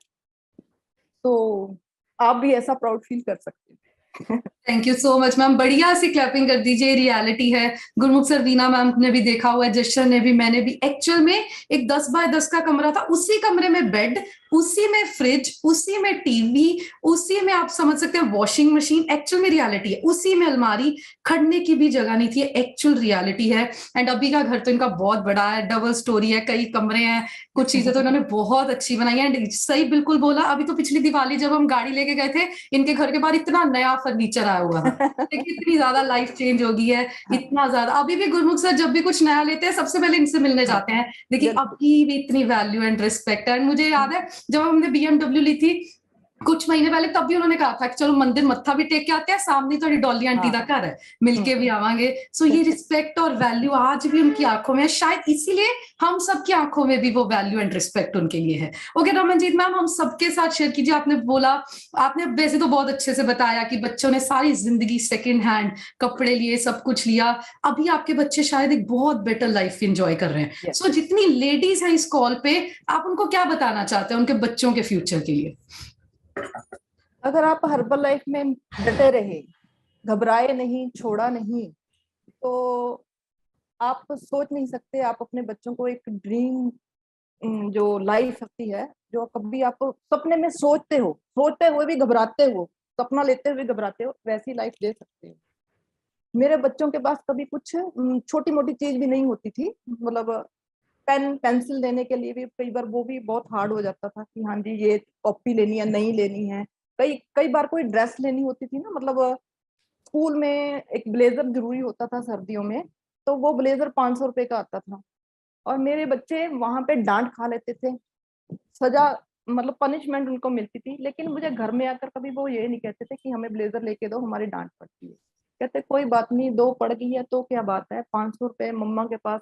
तो आप भी ऐसा प्राउड फील कर सकते हैं। Thank you so much ma'am, बढ़िया सी क्लैपिंग कर दीजिए। रियलिटी है, गुरमुख सर, वीना मैम ने भी देखा हुआ है, जशन ने भी, मैंने भी। एक्चुअल में एक 10 बाय 10 का कमरा था, उसी कमरे में बेड, उसी में फ्रिज, उसी में टीवी, उसी में आप समझ सकते हैं वॉशिंग मशीन। एक्चुअल में रियलिटी है, उसी में अलमारी, खड़ने की भी जगह नहीं थी। एक्चुअल रियलिटी है। एंड अभी का घर तो इनका बहुत बड़ा है, डबल स्टोरी है, कई कमरे हैं, कुछ चीजें तो इन्होंने बहुत अच्छी बनाई है। एंड सही बिल्कुल बोला, अभी तो पिछली दिवाली जब हम गाड़ी लेके गए थे, इनके घर के बाहर इतना नया फर्नीचर आया हुआ है। देखिए इतनी ज्यादा लाइफ चेंज हो गई है, इतना ज्यादा। अभी भी गुरमुख सर जब भी कुछ नया लेते हैं सबसे पहले इनसे मिलने जाते हैं। देखिए अभी भी इतनी वैल्यू एंड रिस्पेक्ट है। मुझे याद है जब हमने BMW ली थी, कुछ महीने पहले तब भी उन्होंने कहा था कि चलो मंदिर मत्था भी टेक के आते हैं, सामने थोड़ी डॉली आंटी दा घर है, मिलके भी आवांगे। सो ये रिस्पेक्ट और वैल्यू आज भी उनकी आंखों में है, शायद इसीलिए हम सबकी आंखों में भी वो वैल्यू एंड रिस्पेक्ट उनके लिए है। ओके रमनजीत मैम, हम सबके साथ शेयर कीजिए। आपने बोला, आपने वैसे तो बहुत अच्छे से बताया कि बच्चों ने सारी जिंदगी सेकेंड हैंड कपड़े लिए, सब कुछ लिया, अभी आपके बच्चे शायद एक बहुत बेटर लाइफ एंजॉय कर रहे हैं। सो जितनी लेडीज हैं इस कॉल पे, आप उनको क्या बताना चाहते हैं उनके बच्चों के फ्यूचर के लिए? अगर आप हर्बल लाइफ में डटे रहे, घबराए नहीं, छोड़ा नहीं, तो आप सोच नहीं सकते आप अपने बच्चों को एक ड्रीम जो लाइफ होती है, जो कभी आप सपने में सोचते हुए भी घबराते हो, सपना लेते हुए घबराते हो, वैसी लाइफ दे सकते हो। मेरे बच्चों के पास कभी कुछ छोटी मोटी चीज भी नहीं होती थी, मतलब पेन पेंसिल लेने के लिए भी कई बार वो भी बहुत हार्ड हो जाता था कि हाँ जी ये कॉपी लेनी है, नहीं लेनी है। कई कई बार कोई ड्रेस लेनी होती थी ना, मतलब स्कूल में एक ब्लेजर जरूरी होता था सर्दियों में, तो वो ब्लेजर 500 रुपए का आता था, और मेरे बच्चे वहां पे डांट खा लेते थे, सजा मतलब पनिशमेंट उनको मिलती थी, लेकिन मुझे घर में आकर कभी वो ये नहीं कहते थे कि हमें ब्लेजर लेके दो, हमारी डांट पड़ती है। कहते कोई बात नहीं, दो पड़ गई है तो क्या बात है, 500 रुपए मम्मा के पास।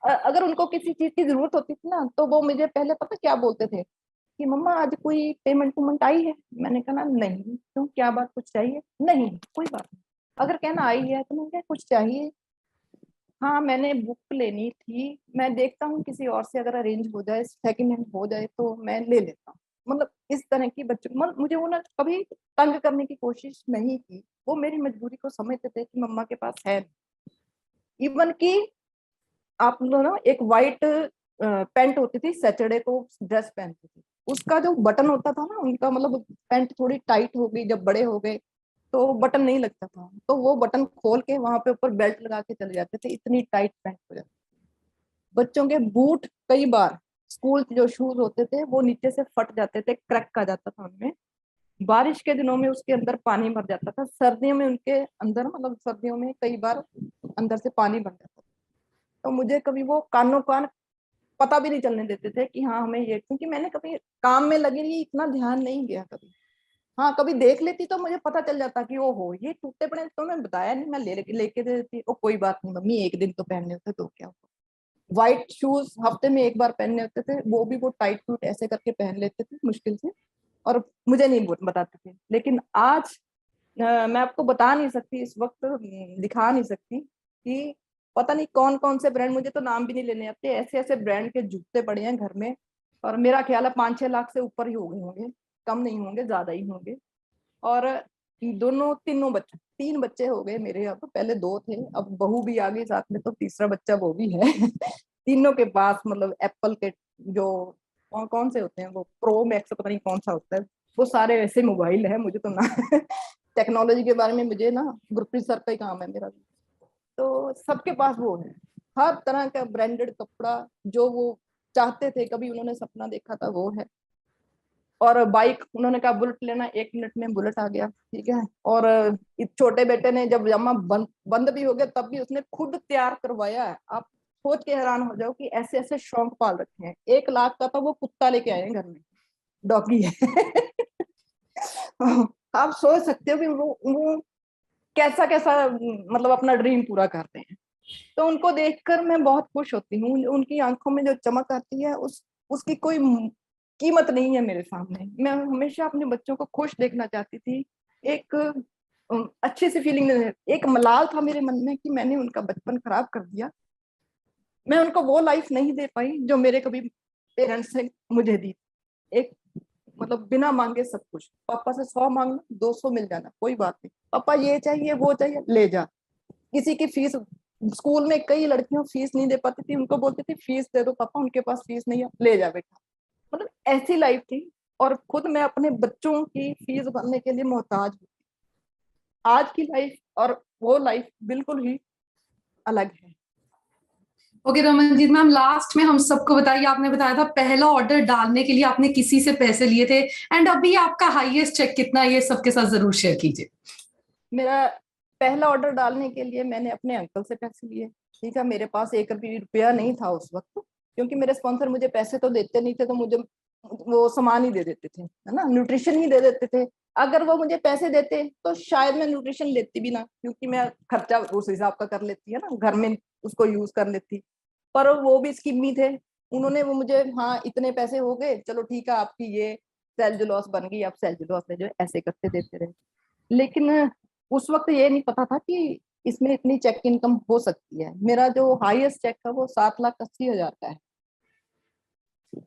अगर उनको किसी चीज की जरूरत होती थी ना, तो वो मुझे पहले पता क्या बोलते थे कि मम्मा आज कोई पेमेंट आई है। मैंने कहा नहीं, क्यों, क्या बात, कुछ चाहिए? नहीं कोई बात नहीं। अगर कहना आई है तो मैंने कहा कुछ चाहिए? हाँ मैंने बुक लेनी थी, मैं देखता हूँ किसी और से अगर अरेंज हो जाए, सेकंड हैंड हो जाए तो मैं ले लेता हूँ। मतलब इस तरह की बच्चों, मतलब मुझे वो ना कभी तंग करने की कोशिश नहीं की, वो मेरी मजबूरी को समझते थे कि मम्मा के पास है। इवन की आप लोग ना एक वाइट पैंट होती थी, सैटरडे को ड्रेस पहनती थी, उसका जो बटन होता था ना उनका, मतलब पैंट थोड़ी टाइट हो गई, जब बड़े हो गए तो बटन नहीं लगता था, तो वो बटन खोल के वहां पे ऊपर बेल्ट लगा के चले जाते थे, इतनी टाइट पैंट हो जाती। बच्चों के बूट कई बार, स्कूल के जो शूज होते थे वो नीचे से फट जाते थे, क्रैक आ जाता था उनमें, बारिश के दिनों में उसके अंदर पानी भर जाता था, सर्दियों में उनके अंदर, मतलब सर्दियों में कई बार अंदर से पानी भर जाता था। तो मुझे कभी वो कानों कान पता भी नहीं चलने देते थे कि हाँ हमें ये, क्योंकि मैंने कभी काम में लगी रही, इतना ध्यान नहीं गया कभी। हाँ कभी देख लेती तो मुझे पता चल जाता कि ओ हो ये टूटे पड़े, तो मैं बताया नहीं, मैं लेके दे देती, ओ कोई बात नहीं मम्मी, एक दिन तो पहनने होते तो क्या हुआ। व्हाइट शूज हफ्ते में एक बार पहनने होते थे, वो भी वो टाइट टूट ऐसे करके पहन लेते थे मुश्किल से, और मुझे नहीं बताते थे। लेकिन आज मैं आपको बता नहीं सकती, इस वक्त दिखा नहीं सकती कि पता नहीं कौन कौन से ब्रांड, मुझे तो नाम भी नहीं लेने आते, ऐसे ऐसे ब्रांड के जूते पड़े हैं घर में, और मेरा ख्याल है 5-6 लाख से ऊपर ही हो गए होंगे, कम नहीं होंगे, ज्यादा ही होंगे। और दोनों तीनों बच्चे, 3 बच्चे हो गए मेरे, अब पहले 2 थे, अब बहू भी आ गई साथ में, तो तीसरा बच्चा वो भी है। तीनों के पास मतलब एप्पल के जो कौन से होते हैं, वो प्रो मैक्स पता नहीं कौन सा होता है, वो सारे ऐसे मोबाइल है, मुझे तो ना टेक्नोलॉजी के बारे में, मुझे ना गुरप्रीत सर का ही काम है मेरा भी। तो सबके पास वो है, हर तरह का ब्रांडेड कपड़ा जो वो चाहते थे, कभी उन्होंने सपना देखा था वो है। और बाइक उन्होंने कहा बुलेट लेना, 1 मिनट में बुलेट आ गया, ठीक है। और इस छोटे बेटे ने जब जमा बंद भी हो गया तब भी उसने खुद तैयार करवाया है। आप सोच के हैरान हो जाओ कि ऐसे ऐसे शौक पाल रखे हैं। 1 लाख का था वो कुत्ता लेके आए हैं घर में, डॉगी है। आप सोच सकते हो कि वो कैसा कैसा मतलब अपना ड्रीम पूरा करते हैं। तो उनको देखकर मैं बहुत खुश होती हूँ, उनकी आंखों में जो चमक आती है उसकी कोई कीमत नहीं है मेरे सामने। मैं हमेशा अपने बच्चों को खुश देखना चाहती थी, एक अच्छी सी फीलिंग, एक मलाल था मेरे मन में कि मैंने उनका बचपन खराब कर दिया, मैं उनको वो लाइफ नहीं दे पाई जो मेरे कभी पेरेंट्स ने मुझे दी। एक मतलब बिना मांगे सब कुछ, पापा से 100 मांगना, 200 मिल जाना, कोई बात नहीं, पापा ये चाहिए वो चाहिए ले जा। किसी की फीस, स्कूल में कई लड़कियों फीस नहीं दे पाती थी, उनको बोलती थी फीस दे दो पापा, उनके पास फीस नहीं है, ले जा बेटा। मतलब ऐसी लाइफ थी, और खुद मैं अपने बच्चों की फीस भरने के लिए मोहताज हूँ। आज की लाइफ और वो लाइफ बिल्कुल ही अलग है। ओके रमनजीत मैम, लास्ट में हम सबको बताइए, आपने बताया था पहला ऑर्डर डालने के लिए आपने किसी से पैसे लिए थे, एंड अभी आपका हाईएस्ट चेक कितना है, ये सबके साथ जरूर शेयर कीजिए। मेरा पहला ऑर्डर डालने के लिए मैंने अपने अंकल से पैसे लिए, ठीक है। मेरे पास 1 रुपया नहीं था उस वक्त, क्योंकि मेरे स्पॉन्सर मुझे पैसे तो देते नहीं थे, तो मुझे वो सामान ही दे देते थे, है ना, न्यूट्रिशन ही दे देते थे। अगर वो मुझे पैसे देते तो शायद मैं न्यूट्रिशन लेती भी ना, क्योंकि मैं खर्चा उस हिसाब का कर लेती है ना, घर में उसको यूज कर लेती। पर वो भी स्कीमी थे, उन्होंने वो मुझे, हाँ इतने पैसे हो गए, चलो ठीक है आपकी ये सेल्यूलोस बन गई, आप सेल्यूलोस ले जाओ, ऐसे करते देते रहे। लेकिन उस वक्त ये नहीं पता था कि इसमें इतनी चेक इनकम हो सकती है। मेरा जो हाईएस्ट चेक था वो 7,80,000 का है,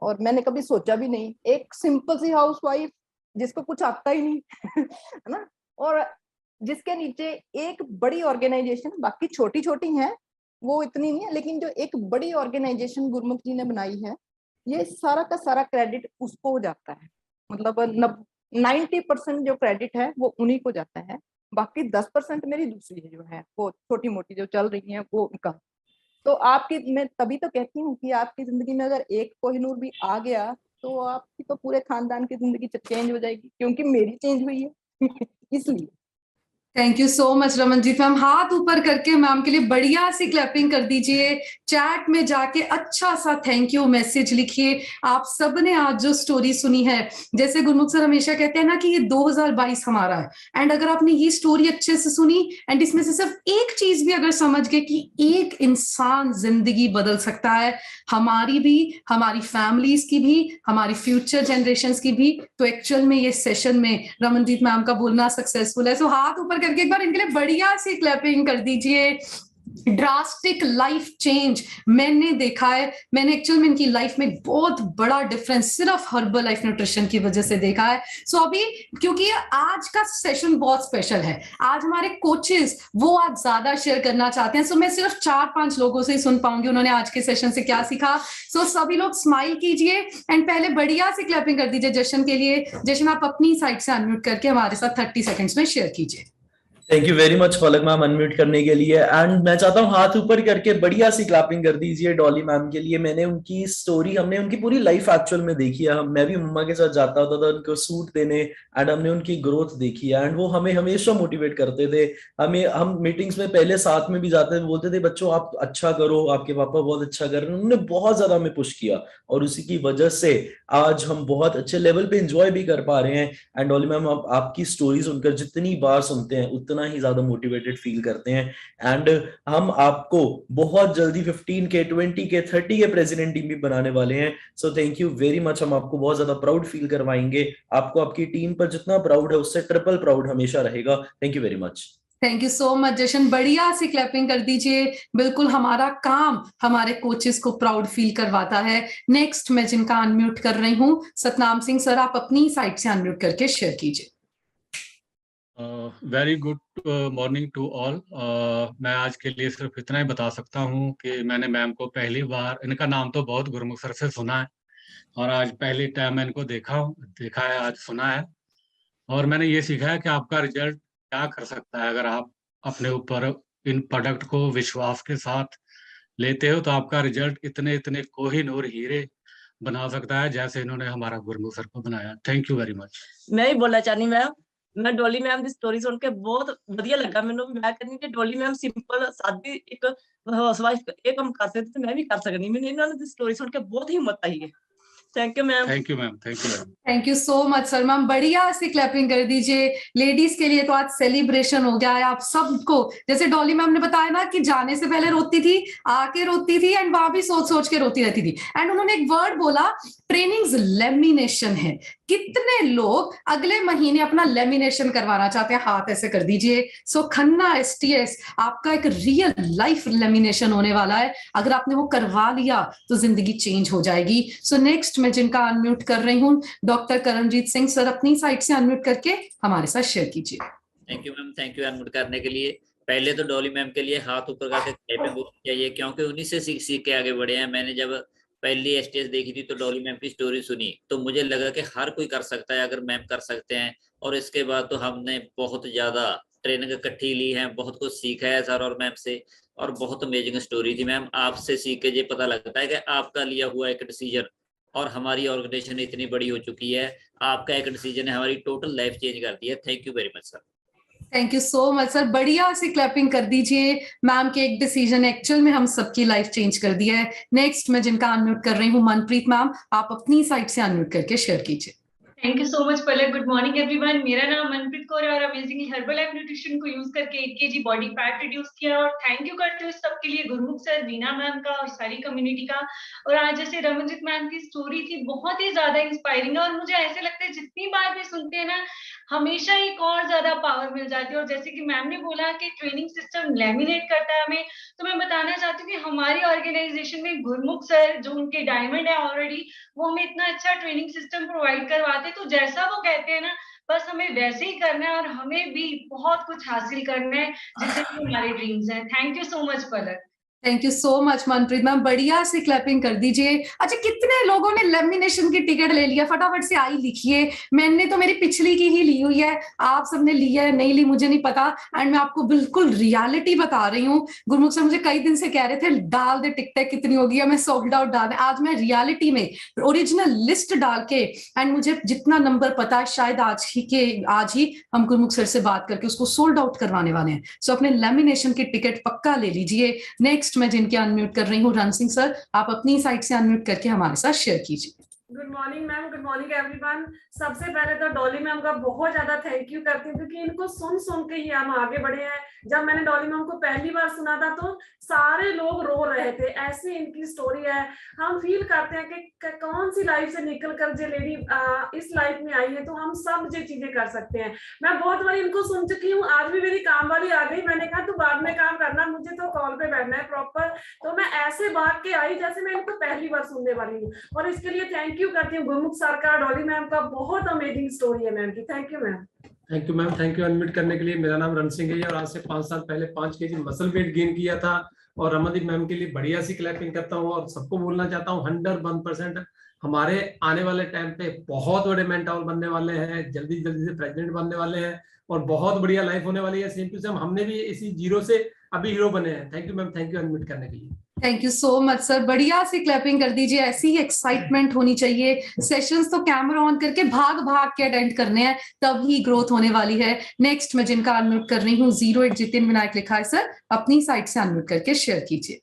और मैंने कभी सोचा भी नहीं, एक सिंपल सी हाउसवाइफ जिसको कुछ आता ही नहीं है ना, और जिसके नीचे एक बड़ी ऑर्गेनाइजेशन, बाकी छोटी छोटी हैं वो इतनी नहीं है, लेकिन जो एक बड़ी ऑर्गेनाइजेशन गुरमुख जी ने बनाई है, ये सारा का सारा क्रेडिट उसको हो जाता है। मतलब 90% जो क्रेडिट है वो उन्हीं को जाता है, बाकी 10% मेरी दूसरी जो है वो छोटी मोटी जो चल रही है वो उनका। तो आपकी, मैं तभी तो कहती हूँ कि आपकी जिंदगी में अगर एक कोहिनूर भी आ गया तो आपकी तो पूरे खानदान की जिंदगी चेंज हो जाएगी, क्योंकि मेरी चेंज हुई है इसलिए। Thank you so much Ramanjeet ma'am. हाथ ऊपर करके मैम के लिए बढ़िया सी क्लैपिंग कर दीजिए। चैट में जाके अच्छा सा थैंक यू मैसेज लिखिए। आप सबने आज जो स्टोरी सुनी है, जैसे गुरमुख सर हमेशा कहते हैं ना कि ये 2022 हमारा है, एंड अगर आपने ये स्टोरी अच्छे से सुनी एंड इसमें से सिर्फ एक चीज भी अगर समझ गए कि एक इंसान जिंदगी बदल सकता है, हमारी भी, हमारी फैमिलीज की भी, हमारी फ्यूचर जनरेशंस की भी, तो एक्चुअल में ये सेशन में रमनजीत मैम का बोलना सक्सेसफुल है। सो हाथ ऊपर करके एक बार इनके लिए बढ़िया सी क्लैपिंग कर दीजिए। ड्रास्टिक लाइफ चेंज मैंने देखा है, मैंने एक्चुअल में इनकी लाइफ में बहुत बड़ा डिफरेंस सिर्फ हर्बल लाइफ न्यूट्रिशन की वजह से देखा है। सो अभी क्योंकि आज का सेशन बहुत स्पेशल है, आज हमारे कोचेस वो आज ज्यादा शेयर करना चाहते हैं, सो मैं सिर्फ 4-5 लोगों से ही सुन पाऊंगी उन्होंने आज के सेशन से क्या सीखा। सो सभी लोग स्माइल कीजिए एंड पहले बढ़िया सी क्लैपिंग कर दीजिए जशन के लिए। जशन आप अपनी साइड से अनम्यूट करके हमारे साथ 30 सेकंड्स में शेयर कीजिए। Thank you very much Palak ma'am unmute करने के लिए। एंड मैं चाहता हूँ हाथ ऊपर करके बढ़िया सी क्लैपिंग कर दीजिए डॉली मैम के लिए। मैंने उनकी स्टोरी, हमने उनकी पूरी लाइफ एक्चुअल में देखी है। मैं भी मम्मा के साथ जाता होता था उनको सूट देने, एंड हमने उनकी ग्रोथ देखी है, एंड वो हमें हमेशा मोटिवेट करते थे। हम मीटिंग्स में पहले साथ में भी जाते थे, बोलते थे बच्चों आप अच्छा करो, आपके पापा बहुत अच्छा कर रहे हैं। उन्होंने बहुत ज्यादा हमें पुश किया, और उसी की वजह से आज हम बहुत अच्छे लेवल पे एंजॉय भी कर पा रहे हैं। एंड डॉली मैम, आपकी स्टोरी सुनकर जितनी बार सुनते हैं उतना ही ज्यादा मोटिवेटेड फील करते हैं। एंड हम आपको बहुत जल्दी 15 के 20 के 30 के प्रेसिडेंट टीम भी बनाने वाले हैं। So thank you very much. हम आपको बहुत ज्यादा प्राउड फील करवाएंगे। आपको आपकी टीम पर जितना प्राउड है उससे ट्रिपल प्राउड हमेशा रहेगा। Thank you very much. Thank you so much Jashan, बढ़िया सी क्लैपिंग कर दीजिए। बिल्कुल हमारा काम हमारे कोचेस को प्राउड फील करवाता है। नेक्स्ट मैं जिनका अनम्यूट कर रही हूँ, सतनाम सिंह सर, आप अपनी साइड से अनम्यूट करके शेयर कीजिए। Very good morning to all. मैं आज के लिए सिर्फ इतना ही बता सकता हूँ कि मैंने मैम को पहली बार, इनका नाम तो बहुत गुरमुख सर से सुना है, और आज पहली टाइम मैं इनको देखा है, आज सुना है। और मैंने ये सीखा है कि आपका रिजल्ट क्या कर सकता है। अगर आप अपने ऊपर इन प्रोडक्ट को विश्वास के साथ लेते हो तो आपका रिजल्ट इतने इतने कोहिनूर हीरे बना सकता है, जैसे इन्होंने हमारा गुरमुख सर को बनाया। Thank you very much. मैं ही बोलना चाहनी मैम, मैं डॉली मैम की स्टोरी सुन के बहुत ਵਧੀਆ ਲੱਗਾ ਮੈਨੂੰ। ਮੈਂ ਕਹਿੰਦੀ ਕਿ ਡੋਲੀ ਮੈਮ ਸਿੰਪਲ ਸਾਦੀ ਇੱਕ ਹਾਊਸਵਾਈਫ ਇਹ ਕੰਮ ਕਰ ਸਕਦੀ ਤੇ ਮੈਂ ਵੀ ਕਰ ਸਕਦੀ। ਮੈਨੂੰ ਇਹਨਾਂ ਦੀ ਸਟੋਰੀ ਸੁਣ ਕੇ ਬਹੁਤ ਹਿੰਮਤ ਆਈ ਹੈ। Thank you ma'am. Thank you ma'am. Thank you ma'am. Thank you so much sir. Ma'am बढ़िया सी क्लैपिंग कर दीजिए। लेडीज के लिए तो आज सेलिब्रेशन हो गया है आप सबको। जैसे डॉली मैम ने बताया ना कि जाने से पहले रोती थी, आके रोती थी, एंड वहां भी सोच सोच के रोती रहती थी। एंड उन्होंने एक वर्ड बोला, ट्रेनिंग्स लेमिनेशन है। कितने लोग अगले महीने अपना लेमिनेशन करवाना चाहते हैं? हाथ ऐसे कर दीजिए। सो खन्ना STS आपका एक रियल लाइफ लेमिनेशन होने वाला है। अगर आपने वो करवा लिया तो जिंदगी चेंज हो जाएगी। सो नेक्स्ट मैं जिनका अनम्यूट कर रही हूँ, डॉक्टर करमजीत सिंह सर, अपनी साइड से अनम्यूट करके हमारे साथ शेयर कीजिए। Thank you ma'am, thank you unmute करने के लिए। पहले तो डॉली मैम के लिए हाथ ऊपर करके क्लैपिंग चाहिए, क्योंकि उन्हीं से सीख सीख के आगे बढ़े हैं। मैंने जब पहली STS देखी थी तो डॉली मैम की स्टोरी सुनी तो मुझे लगा कि हर कोई कर सकता है अगर मैम कर सकते हैं। और इसके बाद तो हमने बहुत ज्यादा ट्रेनिंग इकट्ठी ली है, बहुत कुछ सीखा है सर और मैम से, और बहुत अमेजिंग स्टोरी थी मैम। आपसे सीख के ये पता लगता है कि आपका लिया हुआ एक डिसीजन और हमारी ऑर्गेनाइजेशन इतनी बड़ी हो चुकी है, आपका एक डिसीजन ने हमारी टोटल लाइफ चेंज कर दी है। Thank you very much sir. Thank you so much sir, बढ़िया से क्लैपिंग कर दीजिए। मैम के एक डिसीजन एक्चुअल में हम सबकी लाइफ चेंज कर दिया है। नेक्स्ट मैं जिनका अनम्यूट कर रही हूँ मनप्रीत मैम, आप अपनी साइड से अनम्यूट करके शेयर कीजिए। Thank you so much Palak. Good morning everyone. मेरा नाम मनप्रीत कौर है और अमेजिंगली हर्बल लाइफ न्यूट्रिशन को यूज करके 8 kg बॉडी फैट रिड्यूस किया। और थैंक यू करते हुए सबके लिए गुरमुख सर, वीना मैम का और सारी कम्युनिटी का। और आज जैसे रमनजीत मैम की स्टोरी थी, बहुत ही ज्यादा इंस्पायरिंग है और मुझे ऐसे लगता है जितनी बार भी सुनते हैं ना, हमेशा एक और ज्यादा पावर मिल जाती है। और जैसे कि मैम ने बोला कि ट्रेनिंग सिस्टम लैमिनेट करता है हमें, तो मैं बताना चाहती हूँ कि हमारी ऑर्गेनाइजेशन में गुरमुख सर जो उनके डायमंड है ऑलरेडी, वो हमें इतना अच्छा ट्रेनिंग सिस्टम प्रोवाइड करवाते, तो जैसा वो कहते हैं ना, बस हमें वैसे ही करना है और हमें भी बहुत कुछ हासिल करना है जितने भी हमारे ड्रीम्स हैं। Thank you so much Palak. Thank you so much Manpreet ma'am, बढ़िया से क्लैपिंग कर दीजिए। अच्छा, कितने लोगों ने लेमिनेशन की टिकट ले लिया? फटाफट से आई लिखिए। मैंने तो मेरी पिछली की ही ली हुई है, आप सबने ली है नहीं ली मुझे नहीं पता। एंड मैं आपको बिल्कुल रियलिटी बता रही हूँ। गुरमुख सर मुझे कई दिन से कह रहे थे डाल दे टिकट कितनी होगी, मैं सोल्ड आउट डाल दे। आज मैं रियलिटी में ओरिजिनल लिस्ट डाल के, एंड मुझे जितना नंबर पता है शायद आज ही हम गुरमुख सर से बात करके उसको सोल्ड आउट करवाने वाले हैं। सो अपने लेमिनेशन की टिकट पक्का ले लीजिए। नेक्स्ट मैं जिनके अनम्यूट कर रही हूँ रन सिंह सर, आप अपनी साइड से अनम्यूट करके हमारे साथ शेयर कीजिए। Good morning ma'am, good morning everyone. सबसे पहले तो डॉली मैम का बहुत ज्यादा थैंक यू करती हूँ क्योंकि इनको सुन सुन के ही हम आगे बढ़े हैं। जब मैंने डॉली मैम को पहली बार सुना था तो सारे लोग रो रहे थे, ऐसी इनकी स्टोरी है। हम फील करते हैं कि कौन सी लाइफ से निकल कर जो लेडी इस लाइफ में आई है, तो हम सब ये चीजें कर सकते हैं। मैं बहुत बार इनको सुन चुकी हूँ, आज भी मेरी काम वाली आ गई, मैंने कहा तू बाद में काम करना, मुझे तो कॉल पे बैठना है प्रॉपर। तो मैं ऐसे भाग के आई जैसे मैं इनको पहली बार सुनने वाली हूँ। और इसके लिए थैंक यू करती हूँ गुरमुख सर का, डॉली मैम का। बहुत अमेजिंग स्टोरी है मैम की। Thank you ma'am. Thank you ma'am, thank you unmute करने के लिए। मेरा नाम रण सिंह है और आज से 5 साल पहले 5 kg मसल वेट गेन किया था। और रमनदीप मैम के लिए बढ़िया सी क्लैपिंग करता हूँ और सबको बोलना चाहता हूँ 101% हमारे आने वाले टाइम पे बहुत बड़े मेंटोर बनने वाले हैं, जल्दी जल्दी से प्रेसिडेंट बनने वाले हैं और बहुत बढ़िया लाइफ होने वाली है। सेम टू सेम हमने भी इसी जीरो से अभी हीरो बने हैं। Thank you ma'am, thank you unmute करने के लिए। Thank you so much sir, बढ़िया से क्लैपिंग कर दीजिए। ऐसी ही एक्साइटमेंट होनी चाहिए। सेशंस तो कैमरा ऑन करके भाग भाग के अटेंड करने हैं, तब ही ग्रोथ होने वाली है। नेक्स्ट मैं जिनका अनम्यूट कर रही हूँ 08 जितिन विनायक लिखा है सर, अपनी साइड से अनम्यूट करके शेयर कीजिए।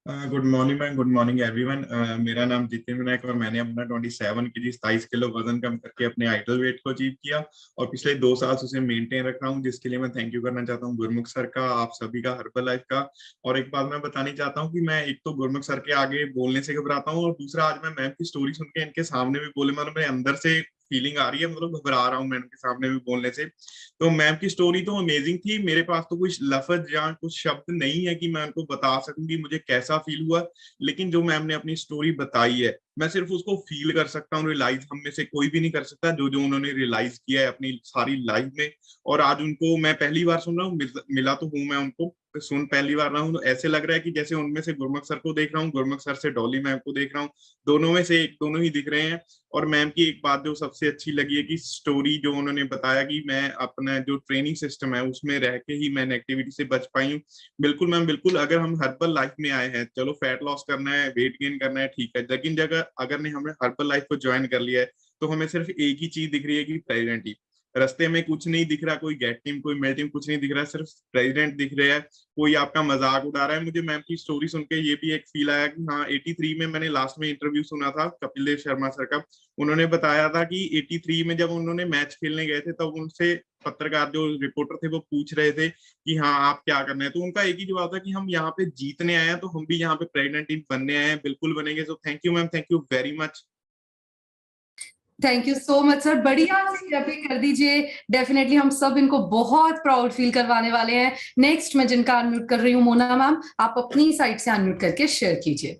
Good morning ma'am, good morning everyone. मेरा नाम जितिन विनायक और मैंने अपना 27 kg 27 किलो वजन कम करके अपने आइडल वेट को अचीव किया और पिछले 2 साल से उसे मेंटेन रख रहा हूँ, जिसके लिए मैं थैंक यू करना चाहता हूँ गुरमुख सर का, आप सभी का, हर्बल लाइफ का। और एक बात मैं बतानी चाहता हूँ कि मैं एक तो गुरमुख सर के आगे बोलने से घबराता हूँ और दूसरा आज मैं मैम की स्टोरी सुन के इनके सामने भी बोले, मतलब मेरे अंदर से फीलिंग आ रही है, मतलब घबरा रहा हूँ मैम के सामने भी बोलने से। तो मैम की स्टोरी तो अमेजिंग थी। मेरे पास तो कुछ लफ्ज या कुछ शब्द नहीं है कि मैं उनको बता सकूं कि मुझे कैसा फील हुआ, लेकिन जो मैम ने अपनी स्टोरी बताई है मैं सिर्फ उसको फील कर सकता हूँ। रियलाइज हम में से कोई भी नहीं कर सकता जो जो उन्होंने रियलाइज किया है अपनी सारी लाइफ में। और आज उनको मैं पहली बार सुन रहा हूँ, मिला तो हूँ मैं उनको, सुन पहली बार रहा हूँ, तो ऐसे लग रहा है कि जैसे उनमें से गुरमुख सर को देख रहा हूँ, गुरमुख सर से डॉली मैम को देख रहा हूँ, दोनों में से एक दोनों ही दिख रहे हैं। और मैम की एक बात जो सबसे अच्छी लगी है कि स्टोरी जो उन्होंने बताया कि मैं अपना जो ट्रेनिंग सिस्टम है उसमें रह के ही मैं नेगेटिविटी से बच पाई हूँ। बिल्कुल मैम, बिल्कुल। अगर हम हर्बल लाइफ में आए हैं, चलो फैट लॉस करना है, वेट गेन करना है, ठीक है, लेकिन अगर ने हमें हर्बल लाइफ को ज्वाइन कर लिया है तो हमें सिर्फ एक ही चीज दिख रही है कि प्रेसिडेंट ही। रास्ते में कुछ नहीं दिख रहा, कोई गेट टीम कोई मेल टीम कुछ नहीं दिख रहा, सिर्फ प्रेसिडेंट दिख रहा है, कोई आपका मजाक उड़ा रहा है। मुझे मैम की स्टोरी सुन के ये भी एक फील आया कि हाँ 83 में मैंने लास्ट में इंटरव्यू सुना था कपिल देव शर्मा सर का, उन्होंने बताया था कि 83 में जब उन्होंने मैच खेलने गए थे तब उनसे पत्रकार जो रिपोर्टर थे वो पूछ रहे थे कि हाँ आप क्या करना है, तो उनका एक ही जवाब था कि हम यहाँ पे जीतने आए हैं, तो हम भी यहाँ पे प्रेसिडेंट टीम बनने आए हैं, बिल्कुल बनेंगे। So thank you ma'am, thank you very much. Thank you so much sir, बढ़िया से क्लैपिंग कर दीजिए। डेफिनेटली हम सब इनको बहुत प्राउड फील करवाने वाले हैं। नेक्स्ट मैं जिनका अनम्यूट कर रही हूँ मोना मैम, आप अपनी साइड से अनम्यूट करके शेयर कीजिए।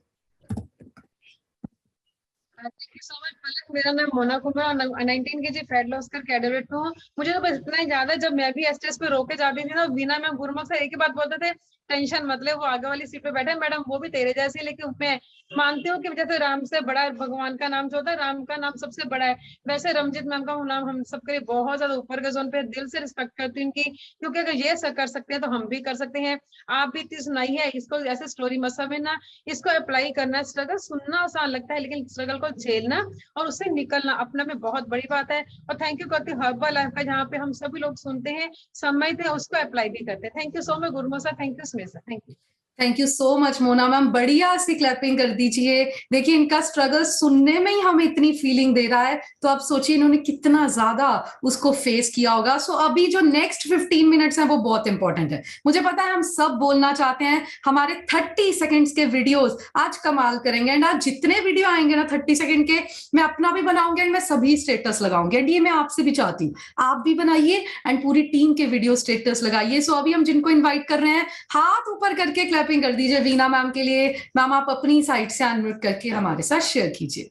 थैंक यू सो मच पलक। मेरा नाम Mona Kumar, 19 kg fat loss कर कैडेट हूँ। मुझे तो बस इतना ही ज्यादा, जब मैं भी स्टेज पे रोके जाती थी ना, वीना मैम गुरमुख से एक ही बात बोलते थे, टेंशन मतलब वो आगे वाली सीट पे बैठे मैडम, वो भी तेरे जैसे, लेकिन मैं मानती हूँ कि जैसे राम से बड़ा भगवान का नाम जो होता है, राम का नाम सबसे बड़ा है, वैसे रमजीत मैम का नाम हम सबके लिए बहुत ज्यादा ऊपर के जोन पे, दिल से रिस्पेक्ट करती हूँ कि क्योंकि अगर ये कर सकते हैं तो हम भी कर सकते हैं। आप भी इतनी सुनाई है, इसको ऐसे स्टोरी मत समझना, इसको अप्लाई करना। स्ट्रगल सुनना आसान लगता है लेकिन स्ट्रगल को झेलना आना और उससे निकलना अपना में बहुत बड़ी बात है। और थैंक यू करती हूँ हर्बल लाइफ का, जहाँ पे हम सभी लोग सुनते हैं, समझते हैं, उसको अप्लाई भी करते हैं। Thank you so much Gurmukh sir, thank you Smit sir, thank you. Thank you so much Mona ma'am, बढ़िया सी क्लैपिंग कर दीजिए। देखिए इनका स्ट्रगल सुनने में ही हमें इतनी फीलिंग दे रहा है, तो आप सोचिए इन्होंने कितना ज्यादा उसको फेस किया होगा। सो अभी जो नेक्स्ट 15 मिनट्स हैं वो बहुत इंपॉर्टेंट है। मुझे पता है हम सब बोलना चाहते हैं, हमारे 30 सेकेंड्स के वीडियोस आज कमाल करेंगे। एंड आज जितने वीडियो आएंगे ना 30 सेकेंड के, मैं अपना भी बनाऊंगी एंड मैं सभी स्टेटस लगाऊंगी। एंड ये मैं आपसे भी चाहती हूँ आप भी बनाइए एंड पूरी टीम के वीडियो स्टेटस लगाइए। सो अभी हम जिनको इन्वाइट कर रहे हैं, हाथ ऊपर करके क्लैपिंग कर दीजिए वीना मैम के लिए। मैम आप अपनी साइड से अनम्यूट करके हमारे साथ शेयर कीजिए।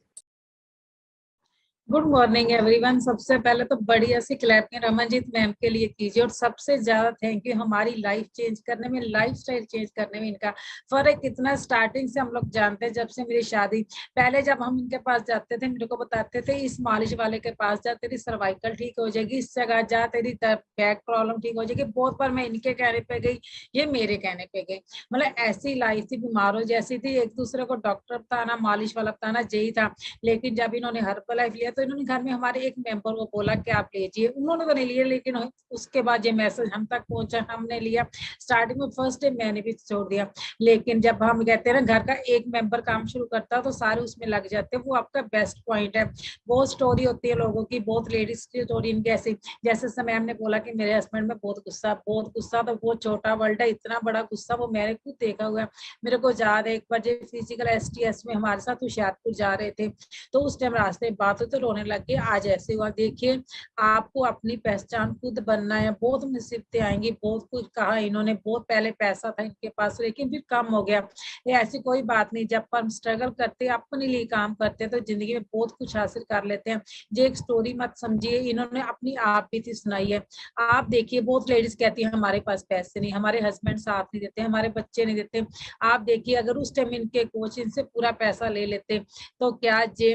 Good morning everyone. सबसे पहले तो बढ़िया सी क्लैपिंग रमनजीत मैम के लिए कीजिए, और सबसे ज्यादा थैंक यू हमारी लाइफ चेंज करने में, लाइफ स्टाइल चेंज करने में इनका फर्क कितना स्टार्टिंग से हम लोग जानते हैं। जब से मेरी शादी, पहले जब हम इनके पास जाते थे मेरे को बताते थे इस मालिश वाले के पास जा, तेरी सर्वाइकल ठीक हो जाएगी, इस जगह जा तेरी बैक प्रॉब्लम ठीक हो जाएगी। बहुत बार मैं इनके कहने पे गई, ये मेरे कहने पे गई, मतलब ऐसी लाइफ थी, बीमारों जैसी थी। एक दूसरे को डॉक्टर बताना, मालिश वाला बताना यही था। लेकिन जब इन्होंने हर्बल लाइफ लिया तो इन्होंने घर में हमारे एक मेंबर को बोला कि आप लीजिए, उन्होंने तो नहीं लिया, लेकिन उसके बाद ये मैसेज हम तक पहुंचा, हमने लिया। स्टार्टिंग में फर्स्ट डे मैंने भी छोड़ दिया, लेकिन जब हम कहते हैं ना घर का एक मेंबर काम शुरू करता है तो सारे उसमें लग जाते हैं, वो आपका बेस्ट पॉइंट है। बहुत स्टोरी होती है लोगों की, बहुत लेडीज की स्टोरी इनकी ऐसी, जैसे समय हमने बोला कि मेरे हस्बैंड में बहुत गुस्सा, तो वो छोटा वर्ल्ड है, इतना बड़ा गुस्सा वो मैंने खुद देखा हुआ है। मेरे को याद है एक बार जब फिजिकल STS में हमारे साथ हुशियारपुर जा रहे थे, तो उस टाइम रास्ते में बात हुई तो रोने लग गए। आज ऐसे हुआ। देखिए आपको अपनी पहचान खुद बनना है, बहुत मुसीबतें आएंगी। बहुत कुछ कहा इन्होंने, बहुत पहले पैसा था इनके पास लेकिन फिर कम हो गया, ये ऐसी कोई बात नहीं। जब हम स्ट्रगल करते हैं, अपने लिए काम करते हैं, तो जिंदगी में बहुत कुछ हासिल कर लेते हैं। ये एक स्टोरी मत समझिए, इन्होंने अपनी आप बीती सुनाई है। आप देखिए बहुत लेडीज कहती है हमारे पास पैसे नहीं, हमारे हस्बैंड साथ नहीं देते, हमारे बच्चे नहीं देते। आप देखिए अगर उस टाइम इनके कोच इनसे पूरा पैसा ले लेते तो क्या जे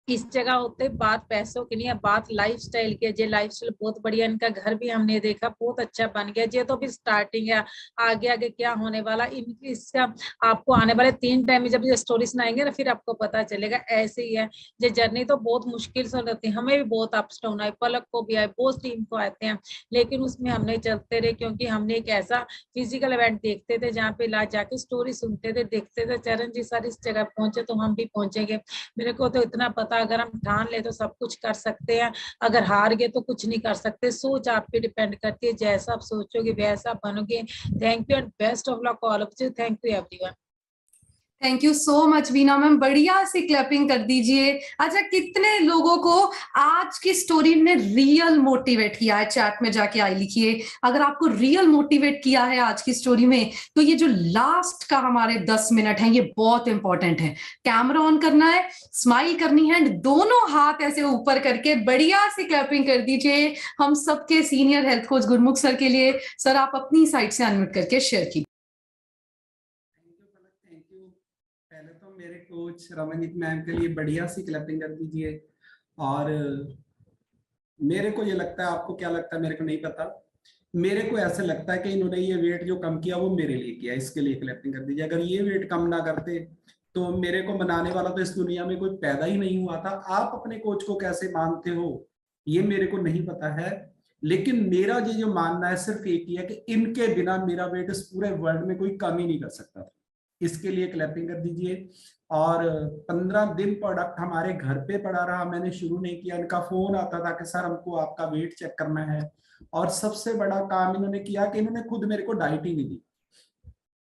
इस जगह होते। बात पैसों की नहीं है, बात लाइफस्टाइल की है। जे लाइफस्टाइल बहुत बढ़िया, इनका घर भी हमने देखा बहुत अच्छा बन गया। ये तो भी स्टार्टिंग है, आगे आगे क्या होने वाला इनकी, इसका आपको आने वाले 3 टाइम में जब ये स्टोरी सुनाएंगे ना फिर आपको पता चलेगा। ऐसे ही है, ये जर्नी तो बहुत मुश्किल से होती है, हमें भी बहुत अप्स डाउन आए, पलक को भी आए, बहुत टीम को आते हैं, लेकिन उसमें हमने चलते रहे, क्योंकि हमने एक ऐसा फिजिकल इवेंट देखते थे जहाँ पे ला जाके स्टोरी सुनते थे, देखते थे चरण जी सर इस जगह पहुंचे तो हम भी पहुंचेंगे। मेरे को तो इतना पता, अगर हम ठान ले तो सब कुछ कर सकते हैं, अगर हार गए तो कुछ नहीं कर सकते। सोच आप पे डिपेंड करती है, जैसा आप सोचोगे वैसा बनोगे। Thank you and best of luck all of you. Thank you everyone. Thank you so much Veena ma'am, बढ़िया सी क्लैपिंग कर दीजिए। अच्छा कितने लोगों को आज की स्टोरी ने रियल मोटिवेट किया है, चैट में जाके आई लिखिए अगर आपको रियल मोटिवेट किया है आज की स्टोरी में। तो ये जो लास्ट का हमारे 10 मिनट है ये बहुत इंपॉर्टेंट है। कैमरा ऑन करना है, स्माइल करनी है, दोनों हाथ ऐसे ऊपर करके बढ़िया सी क्लैपिंग कर दीजिए हम सबके सीनियर हेल्थ कोच गुरमुख सर के लिए। सर आप अपनी साइड से अनम्यूट करके शेयर कीजिए। पहले तो मेरे कोच रमनजीत मैम के लिए बढ़िया सी क्लैपिंग कर दीजिए। और मेरे को ये लगता है, आपको क्या लगता है मेरे को नहीं पता, मेरे को ऐसे लगता है कि इन्होंने ये वेट जो कम किया वो मेरे लिए किया, इसके लिए क्लैपिंग कर दीजिए। अगर ये वेट कम ना करते तो मेरे को बनाने वाला तो इस दुनिया में कोई पैदा ही नहीं हुआ था। आप अपने कोच को कैसे मानते हो ये मेरे को नहीं पता है, लेकिन मेरा ये जो मानना है सिर्फ एक ही है कि इनके बिना मेरा वेट इस पूरे वर्ल्ड में कोई कम ही नहीं कर सकता था। इसके लिए क्लैपिंग कर दीजिए। और 15 दिन प्रोडक्ट हमारे घर पे पड़ा रहा, मैंने शुरू नहीं किया। इनका फोन आता था कि सर हमको आपका वेट चेक करना है। और सबसे बड़ा काम इन्होंने किया कि इन्होंने खुद मेरे को डाइट ही नहीं दी।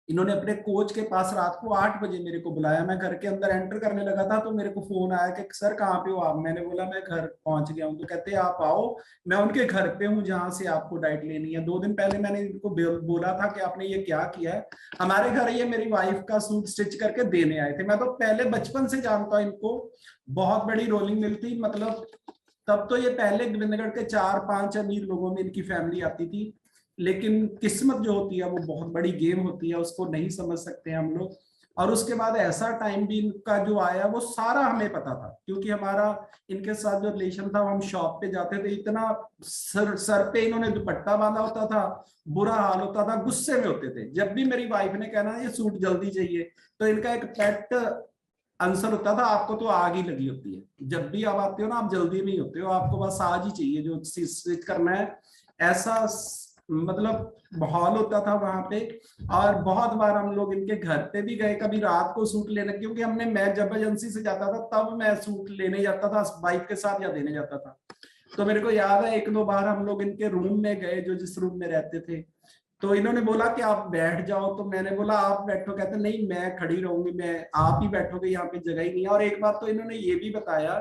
इन्होंने अपने कोच के पास रात को 8 बजे मेरे को बुलाया, मैं घर के अंदर एंटर करने लगा था तो मेरे को फोन आया कि सर कहाँ पे हो आप। मैंने बोला मैं घर पहुंच गया हूँ। तो कहते आप आओ, मैं उनके घर पे हूँ जहाँ से आपको डाइट लेनी है। 2 दिन पहले मैंने इनको बोला था कि आपने ये क्या किया है। हमारे घर ये मेरी वाइफ का सूट स्टिच करके देने आए थे। मैं तो पहले बचपन से जानता हूँ इनको, बहुत बड़ी रोलिंग मिलती, मतलब तब तो ये पहले गोविंदगढ़ के 4-5 अमीर लोगों में इनकी फैमिली आती थी। लेकिन किस्मत जो होती है वो बहुत बड़ी गेम होती है, उसको नहीं समझ सकते हम लोग। और उसके बाद ऐसा टाइम भी इनका जो आया वो सारा हमें पता था, क्योंकि हमारा इनके साथ जो रिलेशन था, हम शॉप पे जाते थे, इतना सर पे इन्होंने दुपट्टा बांधा होता था, बुरा हाल होता था, गुस्से में होते थे। जब भी मेरी वाइफ ने कहना ये सूट जल्दी चाहिए, तो इनका एक पेट आंसर होता था आपको तो आग ही लगी होती है, जब भी आप आते हो ना आप जल्दी नहीं होते हो, आपको बस आज ही चाहिए जो स्विच करना है, ऐसा मतलब माहौल होता था वहां पे। और बहुत बार हम लोग इनके घर पे भी गए, कभी रात को सूट लेने, क्योंकि हमने मैं जब एजेंसी से जाता था तब मैं सूट लेने जाता था वाइफ के साथ या देने जाता था। तो मेरे को याद है 1-2 बार हम लोग इनके रूम में गए, जो जिस रूम में रहते थे, तो इन्होंने बोला कि आप बैठ जाओ, तो मैंने बोला आप बैठो, कहते नहीं मैं खड़ी रहूंगी, मैं आप ही बैठोगे, यहाँ पे जगह ही नहीं है। और एक बार तो इन्होंने ये भी बताया